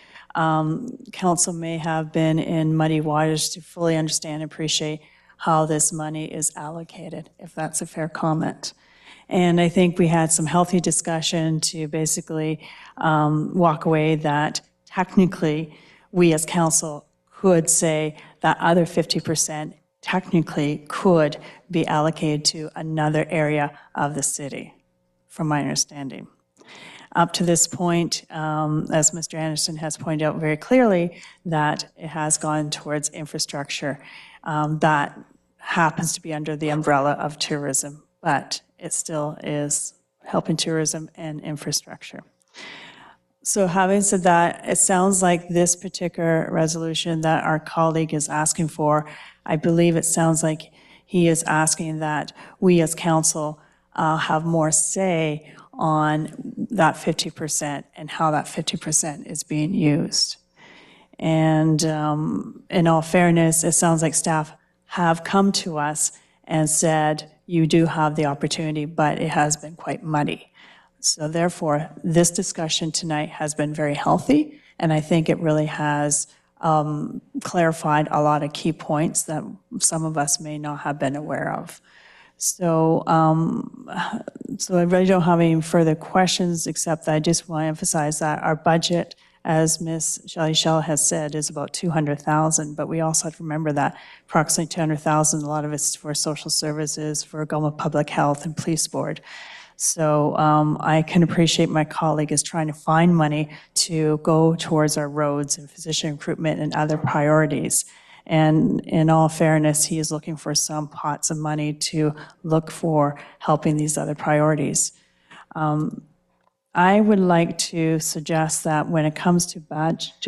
council may have been in muddy waters to fully understand and appreciate how this money is allocated, if that's a fair comment. And I think we had some healthy discussion to basically walk away that technically we as council could say that other 50% technically could be allocated to another area of the city, from my understanding. Up to this point, as Mr. Anderson has pointed out very clearly, that it has gone towards infrastructure. That happens to be under the umbrella of tourism, but it still is helping tourism and infrastructure. So having said that, it sounds like this particular resolution that our colleague is asking for, I believe it sounds like he is asking that we as council have more say on that 50% and how that 50% is being used. And in all fairness, it sounds like staff have come to us and said, you do have the opportunity, but it has been quite muddy. So therefore, this discussion tonight has been very healthy, and I think it really has clarified a lot of key points that some of us may not have been aware of. So, so I really don't have any further questions, except that I just want to emphasize that our budget, as Ms. Shelley Shell has said, is about $200,000, but we also have to remember that approximately $200,000, a lot of it's for social services, for Algoma Public Health and Police Board. So I can appreciate my colleague is trying to find money to go towards our roads and physician recruitment and other priorities. And in all fairness, he is looking for some pots of money to look for helping these other priorities. I would like to suggest that when it comes to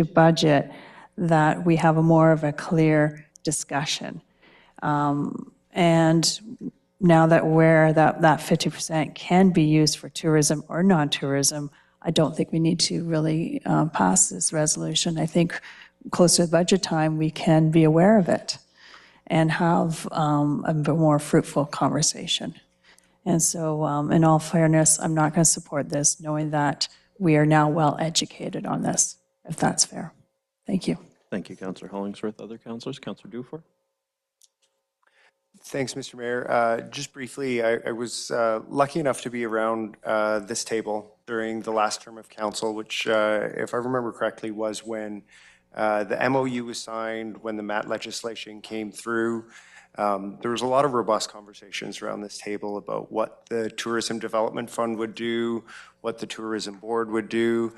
budget, that we have a more of a clear discussion. And now that we're that 50% can be used for tourism or non-tourism, I don't think we need to really pass this resolution. I think closer to budget time, we can be aware of it and have a more fruitful conversation. And so in all fairness, I'm not going to support this, knowing that we are now well educated on this, if that's fair. Thank you. Thank you, Councillor Hollingsworth. Other councillors? Councillor Dufour? Thanks, Mr. Mayor. Just briefly, I was lucky enough to be around this table during the last term of council, which, if I remember correctly, was when the MOU was signed, when the MAT legislation came through. There was a lot of robust conversations around this table about what the Tourism Development Fund would do, what the Tourism Board would do.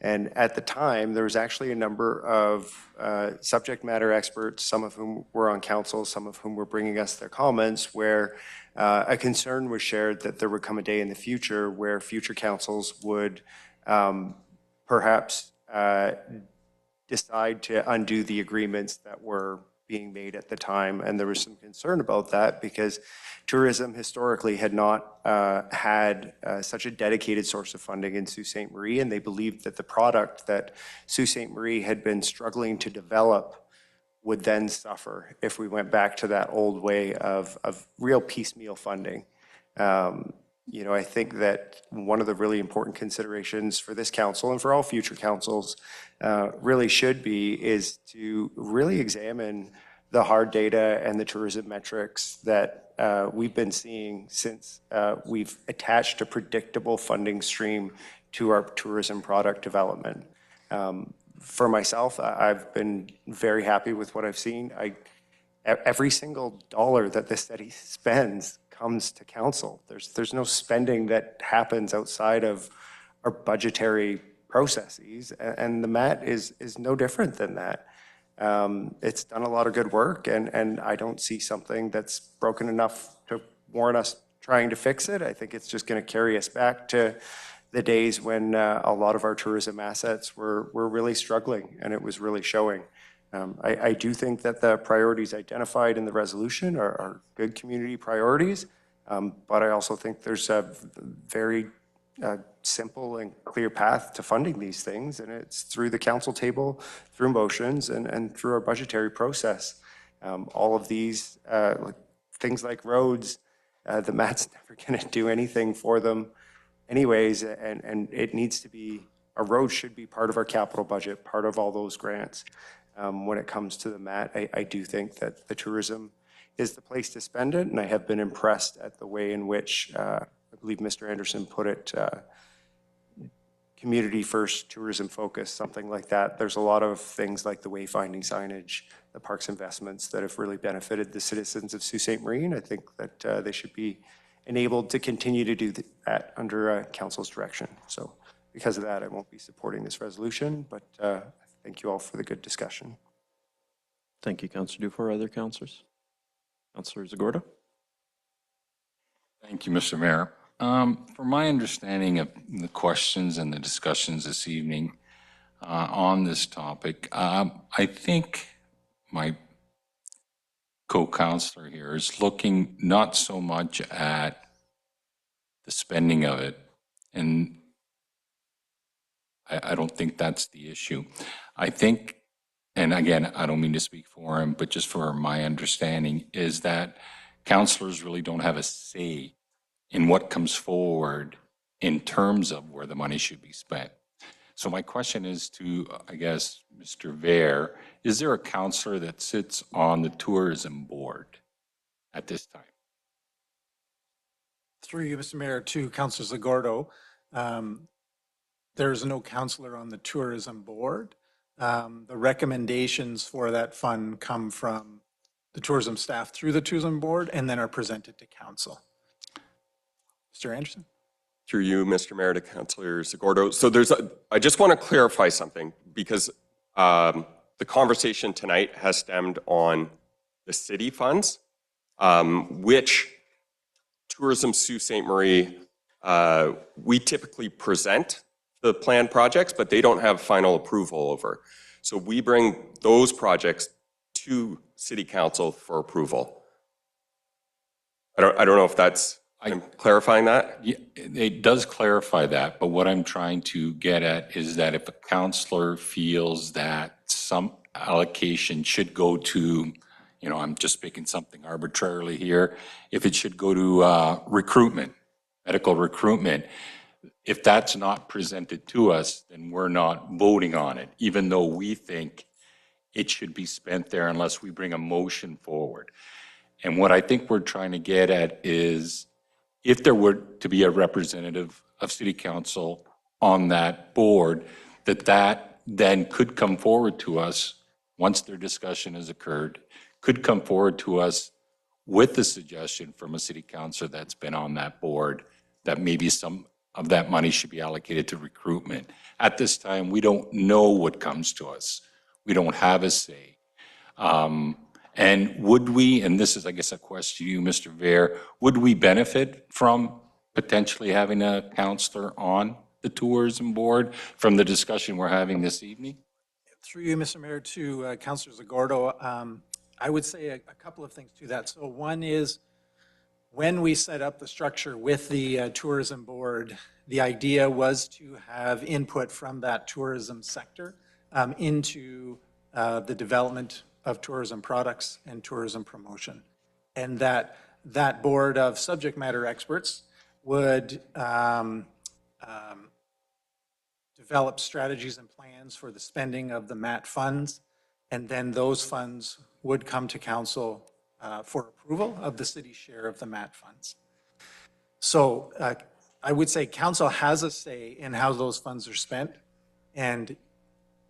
And at the time, there was actually a number of subject matter experts, some of whom were on council, some of whom were bringing us their comments, where a concern was shared that there would come a day in the future where future councils would perhaps decide to undo the agreements that were being made at the time. And there was some concern about that because tourism historically had not had such a dedicated source of funding in Sault Ste. Marie, and they believed that the product that Sault Ste. Marie had been struggling to develop would then suffer if we went back to that old way of real piecemeal funding. You know, I think that one of the really important considerations for this council and for all future councils really should be is to really examine the hard data and the tourism metrics that we've been seeing since we've attached a predictable funding stream to our tourism product development. For myself, I've been very happy with what I've seen. Every single dollar that the city spends comes to council. There's no spending that happens outside of our budgetary processes, and the MAT is no different than that. It's done a lot of good work, and I don't see something that's broken enough to warrant us trying to fix it. I think it's just going to carry us back to the days when a lot of our tourism assets were really struggling, and it was really showing. I do think that the priorities identified in the resolution are good community priorities, but I also think there's a very simple and clear path to funding these things, and it's through the council table, through motions, and through our budgetary process. All of these things like roads, the MAT's never going to do anything for them anyways, and it needs to be, a road should be part of our capital budget, part of all those grants. When it comes to the MAT, I do think that the tourism is the place to spend it, and I have been impressed at the way in which, I believe Mr. Anderson put it, community first, tourism focus, something like that. There's a lot of things like the wayfinding signage, the parks investments that have really benefited the citizens of Sault Ste. Marie. I think that they should be enabled to continue to do that under council's direction. So because of that, I won't be supporting this resolution, but thank you all for the good discussion. Thank you, Councillor Dufour. Other councillors? Councillor Zagorda? Thank you, Mr. Mayor. From my understanding of the questions and the discussions this evening on this topic, I think my co-councillor here is looking not so much at the spending of it, and I don't think that's the issue. I think, and again, I don't mean to speak for him, but just for my understanding, is that councillors really don't have a say in what comes forward in terms of where the money should be spent. So my question is to, I guess, Mr. Ver, is there a councillor that sits on the tourism board at this time? Through you, Mr. Mayor, to Councillor Zagordo, there's no councillor on the tourism board. The recommendations for that fund come from the tourism staff through the tourism board and then are presented to council. Mr. Anderson? Through you, Mr. Mayor, to Councillor Zagordo. So I just want to clarify something, because the conversation tonight has stemmed on the city funds, which Tourism Sault Ste. Marie, we typically present the planned projects, but they don't have final approval over. So we bring those projects to City Council for approval. I don't know if that's, I'm clarifying that? Yeah, it does clarify that, but what I'm trying to get at is that if a councillor feels that some allocation should go to, you know, I'm just picking something arbitrarily here, if it should go to recruitment, medical recruitment, if that's not presented to us, then we're not voting on it, even though we think it should be spent there unless we bring a motion forward. And what I think we're trying to get at is, if there were to be a representative of City Council on that board, that then could come forward to us once their discussion has occurred, could come forward to us with the suggestion from a City Councilor that's been on that board that maybe some of that money should be allocated to recruitment. At this time, we don't know what comes to us. We don't have a say. And would we, and this is, I guess, a question to you, Mr. Ver, would we benefit from potentially having a councillor on the tourism board from the discussion we're having this evening? Through you, Mr. Mayor, to Councillor Zagordo, I would say a couple of things to that. So one is, when we set up the structure with the tourism board, the idea was to have input from that tourism sector into the development of tourism products and tourism promotion. And that board of subject matter experts would develop strategies and plans for the spending of the MAT funds, and then those funds would come to council for approval of the city's share of the MAT funds. So I would say council has a say in how those funds are spent, and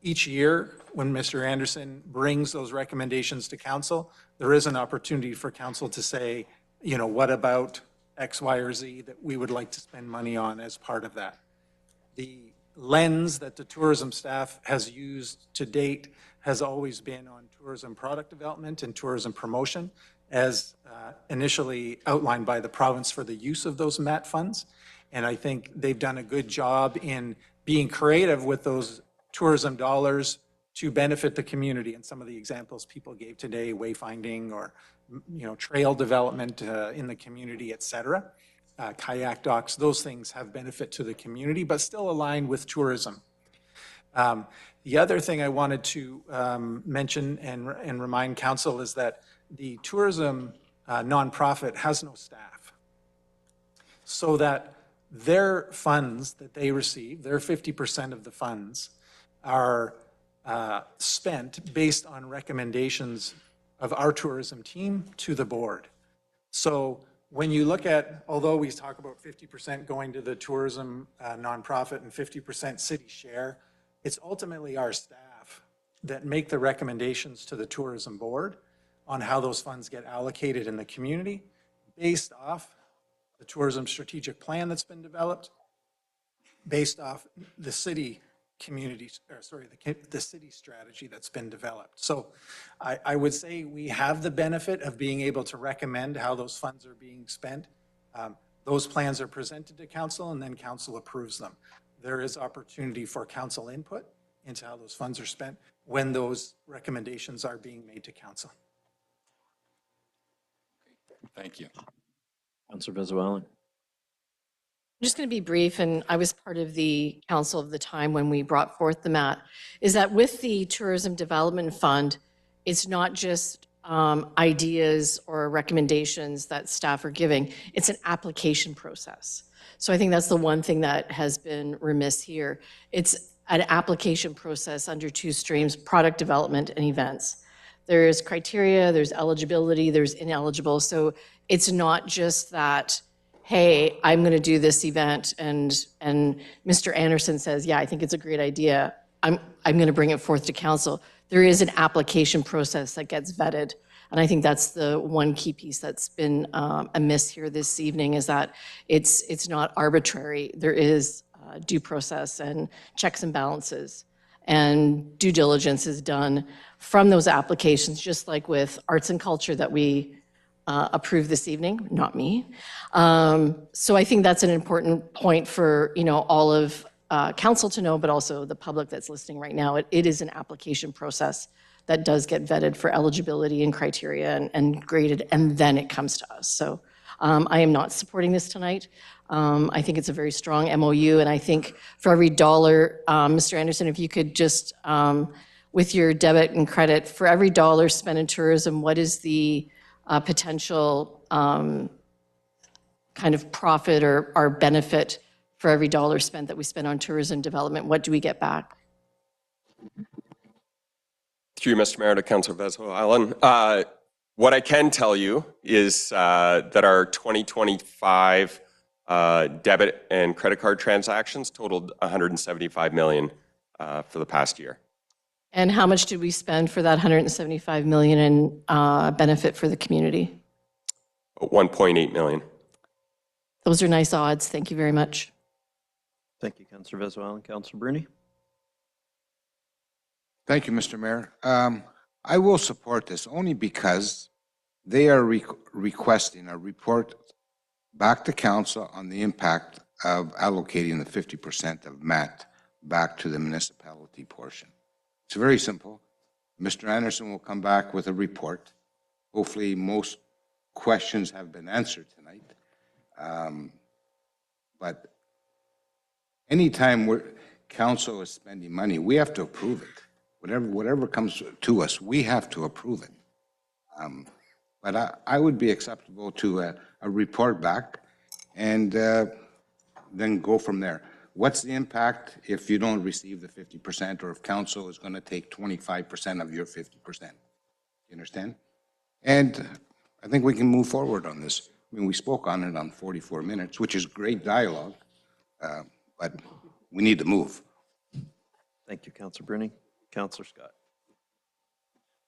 each year, when Mr. Anderson brings those recommendations to council, there is an opportunity for council to say, you know, what about X, Y, or Z that we would like to spend money on as part of that. The lens that the tourism staff has used to date has always been on tourism product development and tourism promotion, as initially outlined by the province for the use of those MAT funds. And I think they've done a good job in being creative with those tourism dollars to benefit the community. And some of the examples people gave today, wayfinding or, trail development in the community, et cetera. Kayak docks, those things have benefit to the community, but still aligned with tourism. The other thing I wanted to mention and remind council is that the tourism nonprofit has no staff. So that their funds that they receive, their 50% of the funds, are spent based on recommendations of our tourism team to the board. So when you look at, although we talk about 50% going to the tourism nonprofit and 50% city share, it's ultimately our staff that make the recommendations to the tourism board on how those funds get allocated in the community based off the tourism strategic plan that's been developed, based off the city communities, the city strategy that's been developed. So I would say we have the benefit of being able to recommend how those funds are being spent. Those plans are presented to council and then council approves them. There is opportunity for council input into how those funds are spent when those recommendations are being made to council. Thank you. Councillor Venezuela. I'm just going to be brief, and I was part of the council of the time when we brought forth the MAT, is that with the Tourism Development Fund, it's not just ideas or recommendations that staff are giving, it's an application process. So I think that's the one thing that has been remiss here. It's an application process under two streams, product development and events. There's criteria, there's eligibility, there's ineligible. So it's not just that, hey, I'm going to do this event, and Mr. Anderson says, yeah, I think it's a great idea. I'm going to bring it forth to council. There is an application process that gets vetted. And I think that's the one key piece that's been amiss here this evening, is that it's not arbitrary. There is due process and checks and balances. And due diligence is done from those applications, just like with arts and culture that we approved this evening, not me. So I think that's an important point for all of council to know, but also the public that's listening right now. It is an application process that does get vetted for eligibility and criteria and graded, and then it comes to us. So I am not supporting this tonight. I think it's a very strong MOU, and I think for every dollar, Mr. Anderson, if you could just, with your debit and credit, for every dollar spent in tourism, what is the potential kind of profit or benefit for every dollar spent that we spend on tourism development? What do we get back? Through you, Mr. Mayor, to Councillor Venezuela. What I can tell you is that our 2025 debit and credit card transactions totaled $175 million for the past year. And how much did we spend for that $175 million in benefit for the community? $1.8 million. Those are nice odds. Thank you very much. Thank you, Councillor Venezuela. Councillor Bruni. Thank you, Mr. Mayor. I will support this only because they are requesting a report back to council on the impact of allocating the 50% of MAT back to the municipality portion. It's very simple. Mr. Anderson will come back with a report. Hopefully, most questions have been answered tonight. But anytime council is spending money, we have to approve it. Whatever comes to us, we have to approve it. But I would be acceptable to a report back and then go from there. What's the impact if you don't receive the 50%, or if council is going to take 25% of your 50%? You understand? And I think we can move forward on this. I mean, we spoke on it on 44 minutes, which is great dialogue, but we need to move. Thank you, Councillor Bruni. Councillor Scott.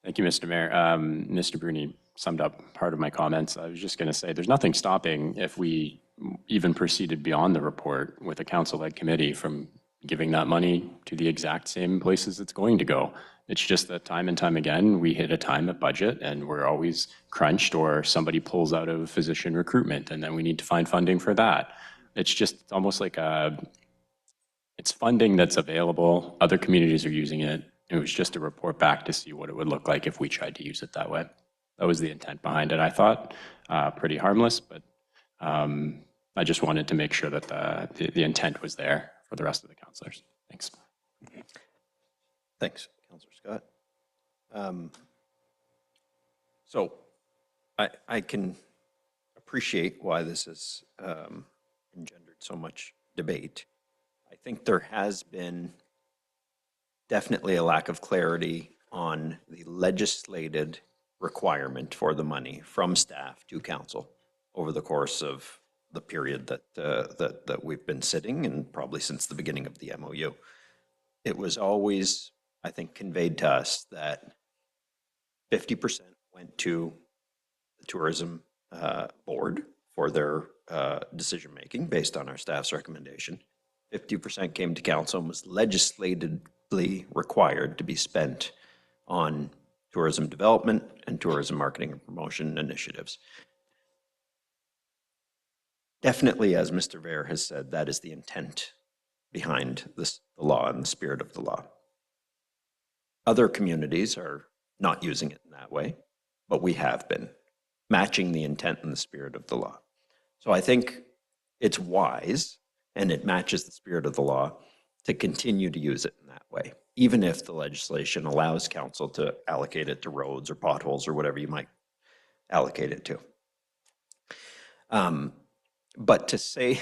Thank you, Mr. Mayor. Mr. Bruni summed up part of my comments. I was just going to say there's nothing stopping if we even proceeded beyond the report with a council-led committee from giving that money to the exact same places it's going to go. It's just that time and time again, we hit a time at budget and we're always crunched, or somebody pulls out of physician recruitment and then we need to find funding for that. It's just almost like it's funding that's available. Other communities are using it. It was just a report back to see what it would look like if we tried to use it that way. That was the intent behind it, I thought. Pretty harmless, but I just wanted to make sure that the intent was there for the rest of the councilors. Thanks. Thanks, Councillor Scott. So I can appreciate why this has engendered so much debate. I think there has been definitely a lack of clarity on the legislated requirement for the money from staff to council over the course of the period that we've been sitting, and probably since the beginning of the MOU. It was always, I think, conveyed to us that 50% went to the tourism board for their decision-making based on our staff's recommendation. 50% came to council and was legislatively required to be spent on tourism development and tourism marketing and promotion initiatives. Definitely, as Mr. Ver has said, that is the intent behind this, the law and the spirit of the law. Other communities are not using it in that way, but we have been matching the intent and the spirit of the law. So I think it's wise, and it matches the spirit of the law, to continue to use it in that way, even if the legislation allows council to allocate it to roads or potholes or whatever you might allocate it to. But to say,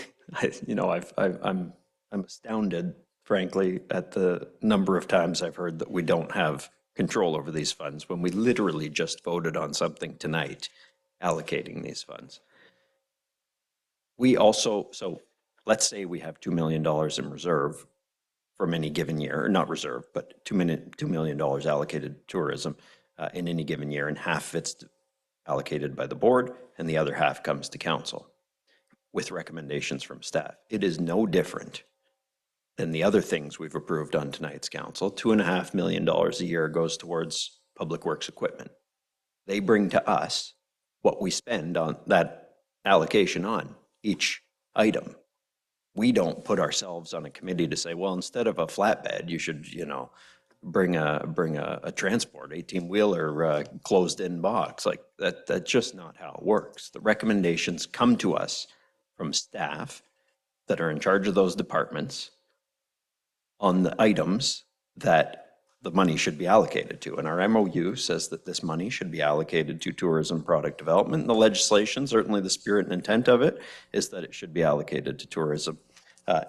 you know, I'm astounded, frankly, at the number of times I've heard that we don't have control over these funds when we literally just voted on something tonight allocating these funds. We also, so let's say we have $2 million in reserve from any given year, or not reserve, but $2 million allocated to tourism in any given year, and half of it's allocated by the board and the other half comes to council with recommendations from staff. It is no different than the other things we've approved on tonight's council. $2.5 million a year goes towards public works equipment. They bring to us what we spend on that allocation on each item. We don't put ourselves on a committee to say, well, instead of a flatbed, you should, you know, bring a transport, 18-wheeler closed-in box. Like that's just not how it works. The recommendations come to us from staff that are in charge of those departments on the items that the money should be allocated to. And our MOU says that this money should be allocated to tourism product development. And the legislation, certainly the spirit and intent of it, is that it should be allocated to tourism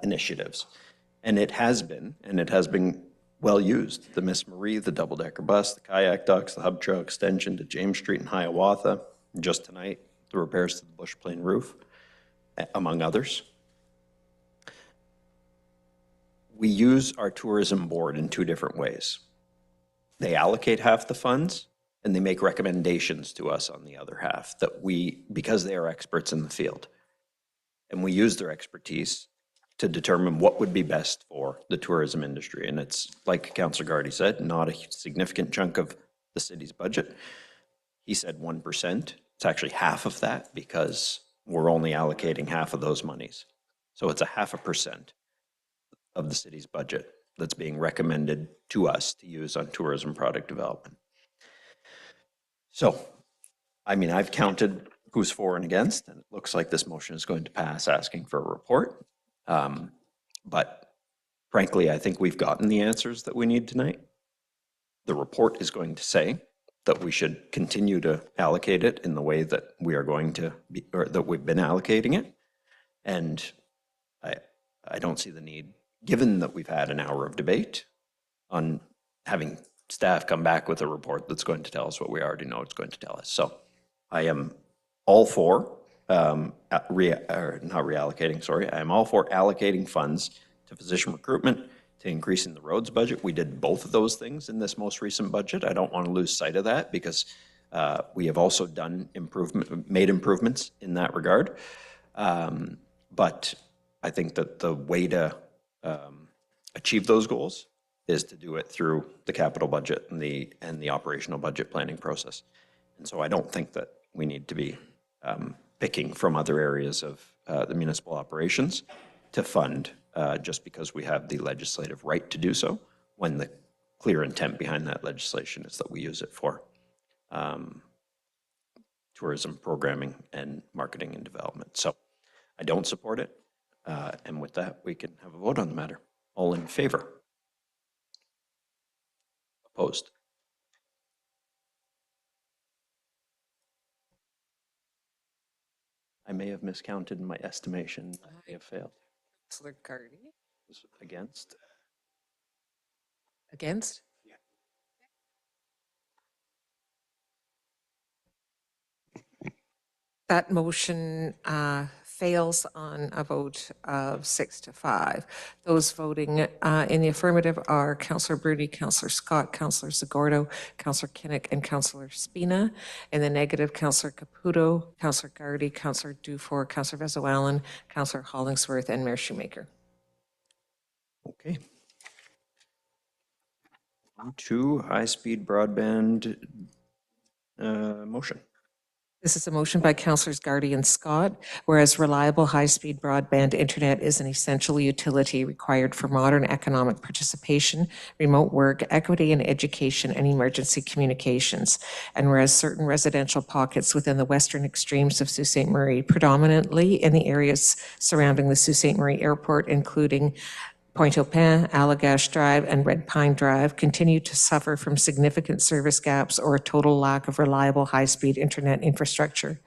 initiatives. And it has been, well used. The Miss Marie, the double-decker bus, the kayak docks, the hub trail extension to James Street in Hiawatha, just tonight, the repairs to the Bush Plain roof, among others. We use our tourism board in two different ways. They allocate half the funds and they make recommendations to us on the other half that we, because they are experts in the field, and we use their expertise to determine what would be best for the tourism industry. And it's, like Councillor Gardy said, not a significant chunk of the city's budget. He said 1%. It's actually half of that because we're only allocating half of those monies. So it's 0.5% of the city's budget that's being recommended to us to use on tourism product development. So, I mean, I've counted who's for and against, and it looks like this motion is going to pass asking for a report. But frankly, I think we've gotten the answers that we need tonight. The report is going to say that we should continue to allocate it in the way that we are going to be, or that we've been allocating it. And I don't see the need, given that we've had an hour of debate on having staff come back with a report that's going to tell us what we already know it's going to tell us. So I am all for, not reallocating, sorry. I am all for allocating funds to physician recruitment, to increasing the roads budget. We did both of those things in this most recent budget. I don't want to lose sight of that because we have also done made improvements in that regard. But I think that the way to achieve those goals is to do it through the capital budget and the operational budget planning process. And so I don't think that we need to be picking from other areas of the municipal operations to fund just because we have the legislative right to do so, when the clear intent behind that legislation is that we use it for tourism programming and marketing and development. So I don't support it. And with that, we can have a vote on the matter. All in favor? Opposed? I may have miscounted my estimation. I may have failed. Councillor Gardy, Against? against? That motion fails on a vote of 6 to 5. Those voting in the affirmative are Councillor Bruni, Councillor Scott, Councillor Zagordo, Councillor Kinnick, and Councillor Spina. In the negative, Councillor Caputo, Councillor Gardy, Councillor Dufour, Councillor Vezo-Allen, Councillor Hollingsworth, and Mayor Shoemaker. Okay. On to high-speed broadband motion. This is a motion by Councillors Gardy and Scott, whereas reliable high-speed broadband internet is an essential utility required for modern economic participation, remote work, equity in education, and emergency communications. And whereas certain residential pockets within the western extremes of Sault Ste. Marie, predominantly in the areas surrounding the Sault Ste. Marie Airport, including Pointe-au-Pin, Allagash Drive, and Red Pine Drive, continue to suffer from significant service gaps or a total lack of reliable high-speed internet infrastructure.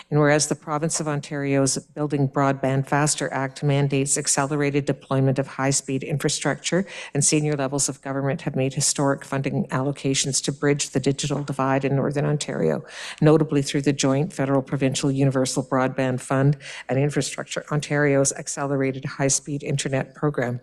And whereas the province of Ontario's Building Broadband Faster Act mandates accelerated deployment of high-speed infrastructure, and senior levels of government have made historic funding allocations to bridge the digital divide in Northern Ontario, notably through the joint federal-provincial Universal Broadband Fund and Infrastructure Ontario's Accelerated High-Speed Internet Program.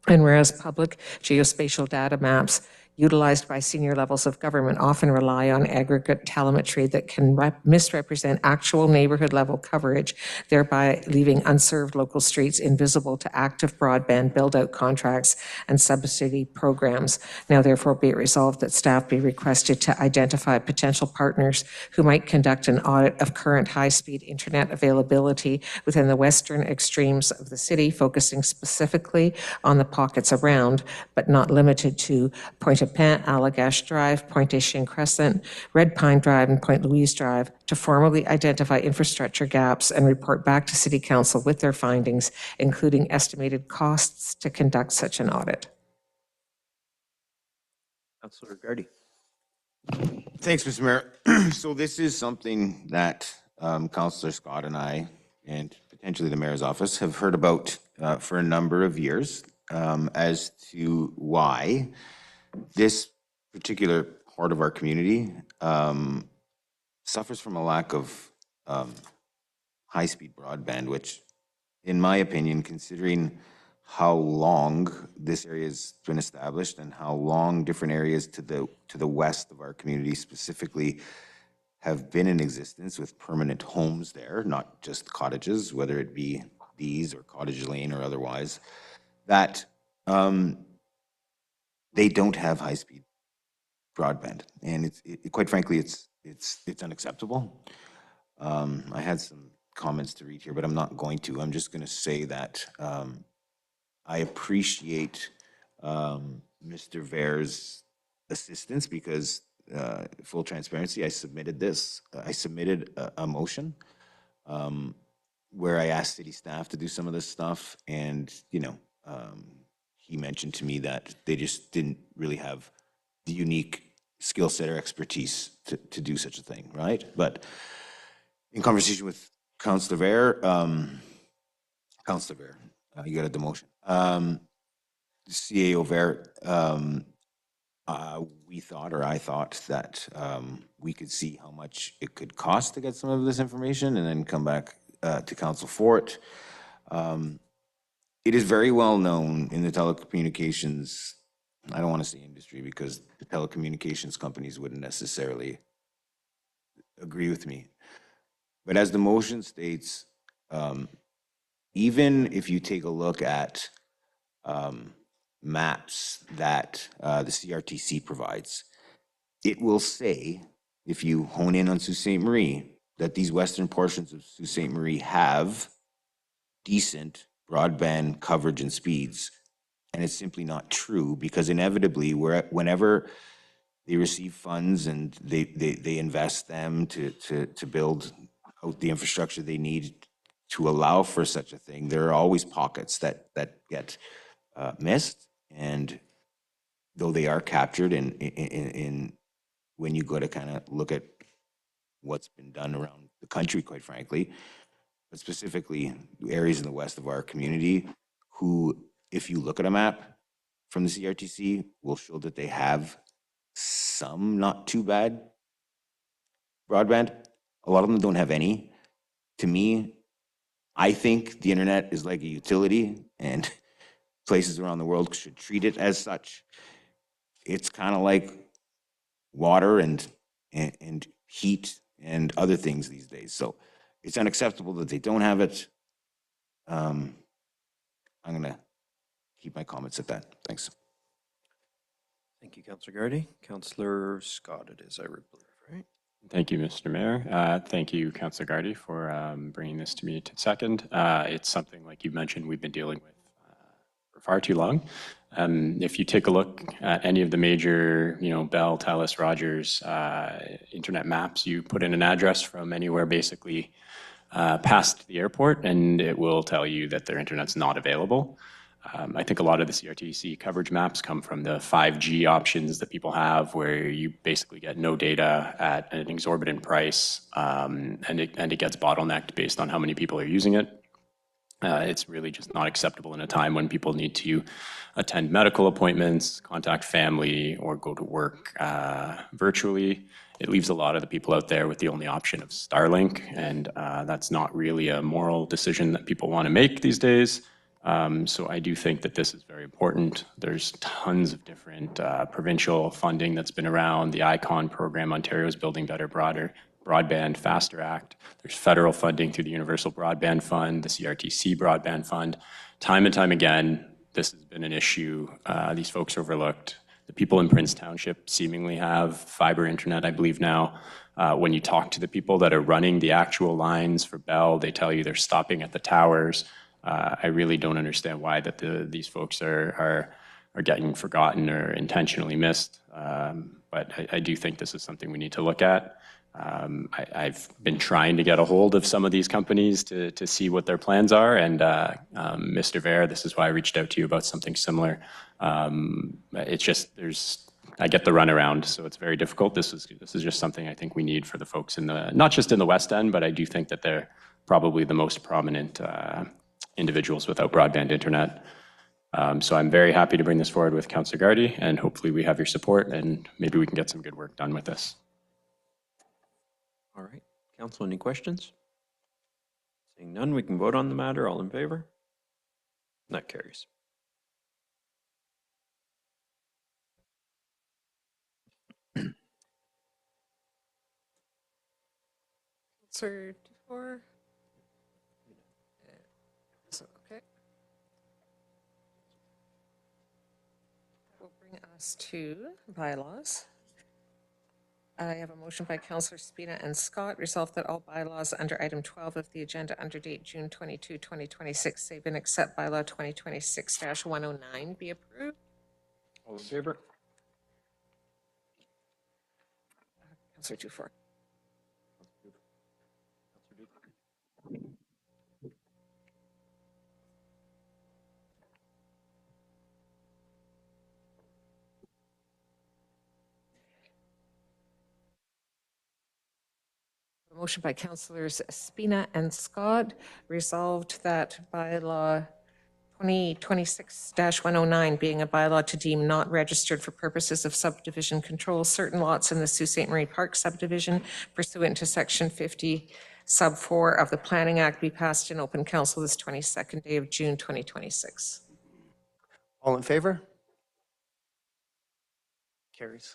And whereas public geospatial data maps utilized by senior levels of government often rely on aggregate telemetry that can misrepresent actual neighborhood level coverage, thereby leaving unserved local streets invisible to active broadband build-out contracts and subsidy programs. Now therefore be it resolved that staff be requested to identify potential partners who might conduct an audit of current high-speed internet availability within the western extremes of the city, focusing specifically on the pockets around, but not limited to Pointe-au-Pin, Allagash Drive, Pointe-des-Chênes Crescent, Red Pine Drive, and Point Louise Drive, to formally identify infrastructure gaps and report back to City Council with their findings, including estimated costs to conduct such an audit. Councillor Gardy. Thanks, Mr. Mayor. So this is something that Councillor Scott and I, and potentially the mayor's office, have heard about for a number of years as to why this particular part of our community suffers from a lack of high-speed broadband, which, in my opinion, considering how long this area has been established and how long different areas to the west of our community specifically have been in existence with permanent homes there, not just cottages, whether it be these or Cottage Lane or otherwise, that they don't have high-speed broadband, and quite frankly, it's unacceptable. I had some comments to read here, but I'm not going to. I'm just going to say that I appreciate Mr. Vair's assistance because, full transparency, I submitted this. I submitted a motion where I asked city staff to do some of this stuff, and he mentioned to me that they just didn't really have the unique skill set or expertise to do such a thing, right? But in conversation with Councillor Vair, Councillor Vair, you got a demotion. CAO Vair, we thought, or I thought, that we could see how much it could cost to get some of this information and then come back to council for it. It is very well known in the telecommunications, I don't want to say industry because the telecommunications companies wouldn't necessarily agree with me. But as the motion states, even if you take a look at maps that the CRTC provides, it will say, if you hone in on Sault Ste. Marie, that these western portions of Sault Ste. Marie have decent broadband coverage and speeds. And it's simply not true, because inevitably, whenever they receive funds and they invest them to build out the infrastructure they need to allow for such a thing, there are always pockets that get missed. And though they are captured in when you go to kind of look at what's been done around the country, quite frankly, but specifically areas in the west of our community, who, if you look at a map from the CRTC, will show that they have some not too bad broadband. A lot of them don't have any. To me, I think the internet is like a utility, and places around the world should treat it as such. It's kind of like water and heat and other things these days. So it's unacceptable that they don't have it. I'm going to keep my comments at that. Thanks. Thank you, Councillor Gardy. Councillor Scott, it is, I believe, right? Thank you, Mr. Mayor. Thank you, Councillor Gardy, for bringing this to me to second. It's something, like you mentioned, we've been dealing with for far too long. If you take a look at any of the major, Bell, Telus, Rogers internet maps, you put in an address from anywhere basically past the airport, and it will tell you that their internet's not available. I think a lot of the CRTC coverage maps come from the 5G options that people have, where you basically get no data at an exorbitant price, and it gets bottlenecked based on how many people are using it. It's really just not acceptable in a time when people need to attend medical appointments, contact family, or go to work virtually. It leaves a lot of the people out there with the only option of Starlink, and that's not really a moral decision that people want to make these days. So I do think that this is very important. There's tons of different provincial funding that's been around. The ICON program, Ontario's Building Better Broadband Faster Act. There's federal funding through the Universal Broadband Fund, the CRTC Broadband Fund. Time and time again, this has been an issue these folks overlooked. The people in Prince Township seemingly have fiber internet, I believe now. When you talk to the people that are running the actual lines for Bell, they tell you they're stopping at the towers. I really don't understand why that these folks are getting forgotten or intentionally missed. But I do think this is something we need to look at. I've been trying to get a hold of some of these companies to see what their plans are. And Mr. Ver, this is why I reached out to you about something similar. It's just I get the runaround, so it's very difficult. This is just something I think we need for the folks not just in the West End, but I do think that they're probably the most prominent individuals without broadband internet. So I'm very happy to bring this forward with Councillor Gardy, and hopefully we have your support, and maybe we can get some good work done with this. All right. Council, any questions? Seeing none, we can vote on the matter. All in favor? That carries. Councillor Dufour? So, okay. That will bring us to bylaws. I have a motion by Councillor Spina and Scott, resolved that all bylaws under item 12 of the agenda under date June 22, 2026, save and except bylaw 2026-109 be approved. All in favor? Councillor Dufour. A motion by Councillors Spina and Scott, resolved that bylaw 2026-109 being a bylaw to deem not registered for purposes of subdivision control certain lots in the Sault Ste. Marie Park subdivision pursuant to section 50 sub 4 of the Planning Act be passed in open council this 22nd day of June 2026. All in favor? Carries.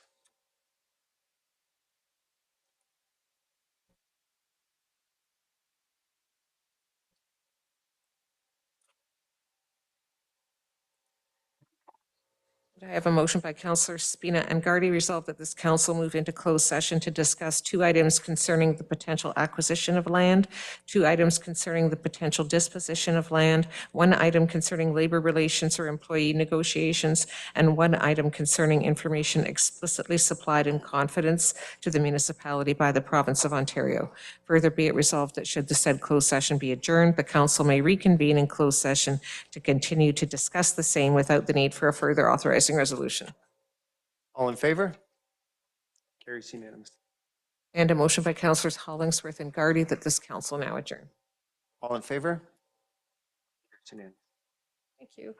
I have a motion by Councillor Spina and Gardy, resolved that this council move into closed session to discuss 2 items concerning the potential acquisition of land, 2 items concerning the potential disposition of land, 1 item concerning labor relations or employee negotiations, and 1 item concerning information explicitly supplied in confidence to the municipality by the province of Ontario. Further be it resolved that should the said closed session be adjourned, the council may reconvene in closed session to continue to discuss the same without the need for a further authorizing resolution. All in favor? Carries unanimous. And a motion by Councillors Hollingsworth and Gardy that this council now adjourn. All in favor? Carries unanimous. Thank you.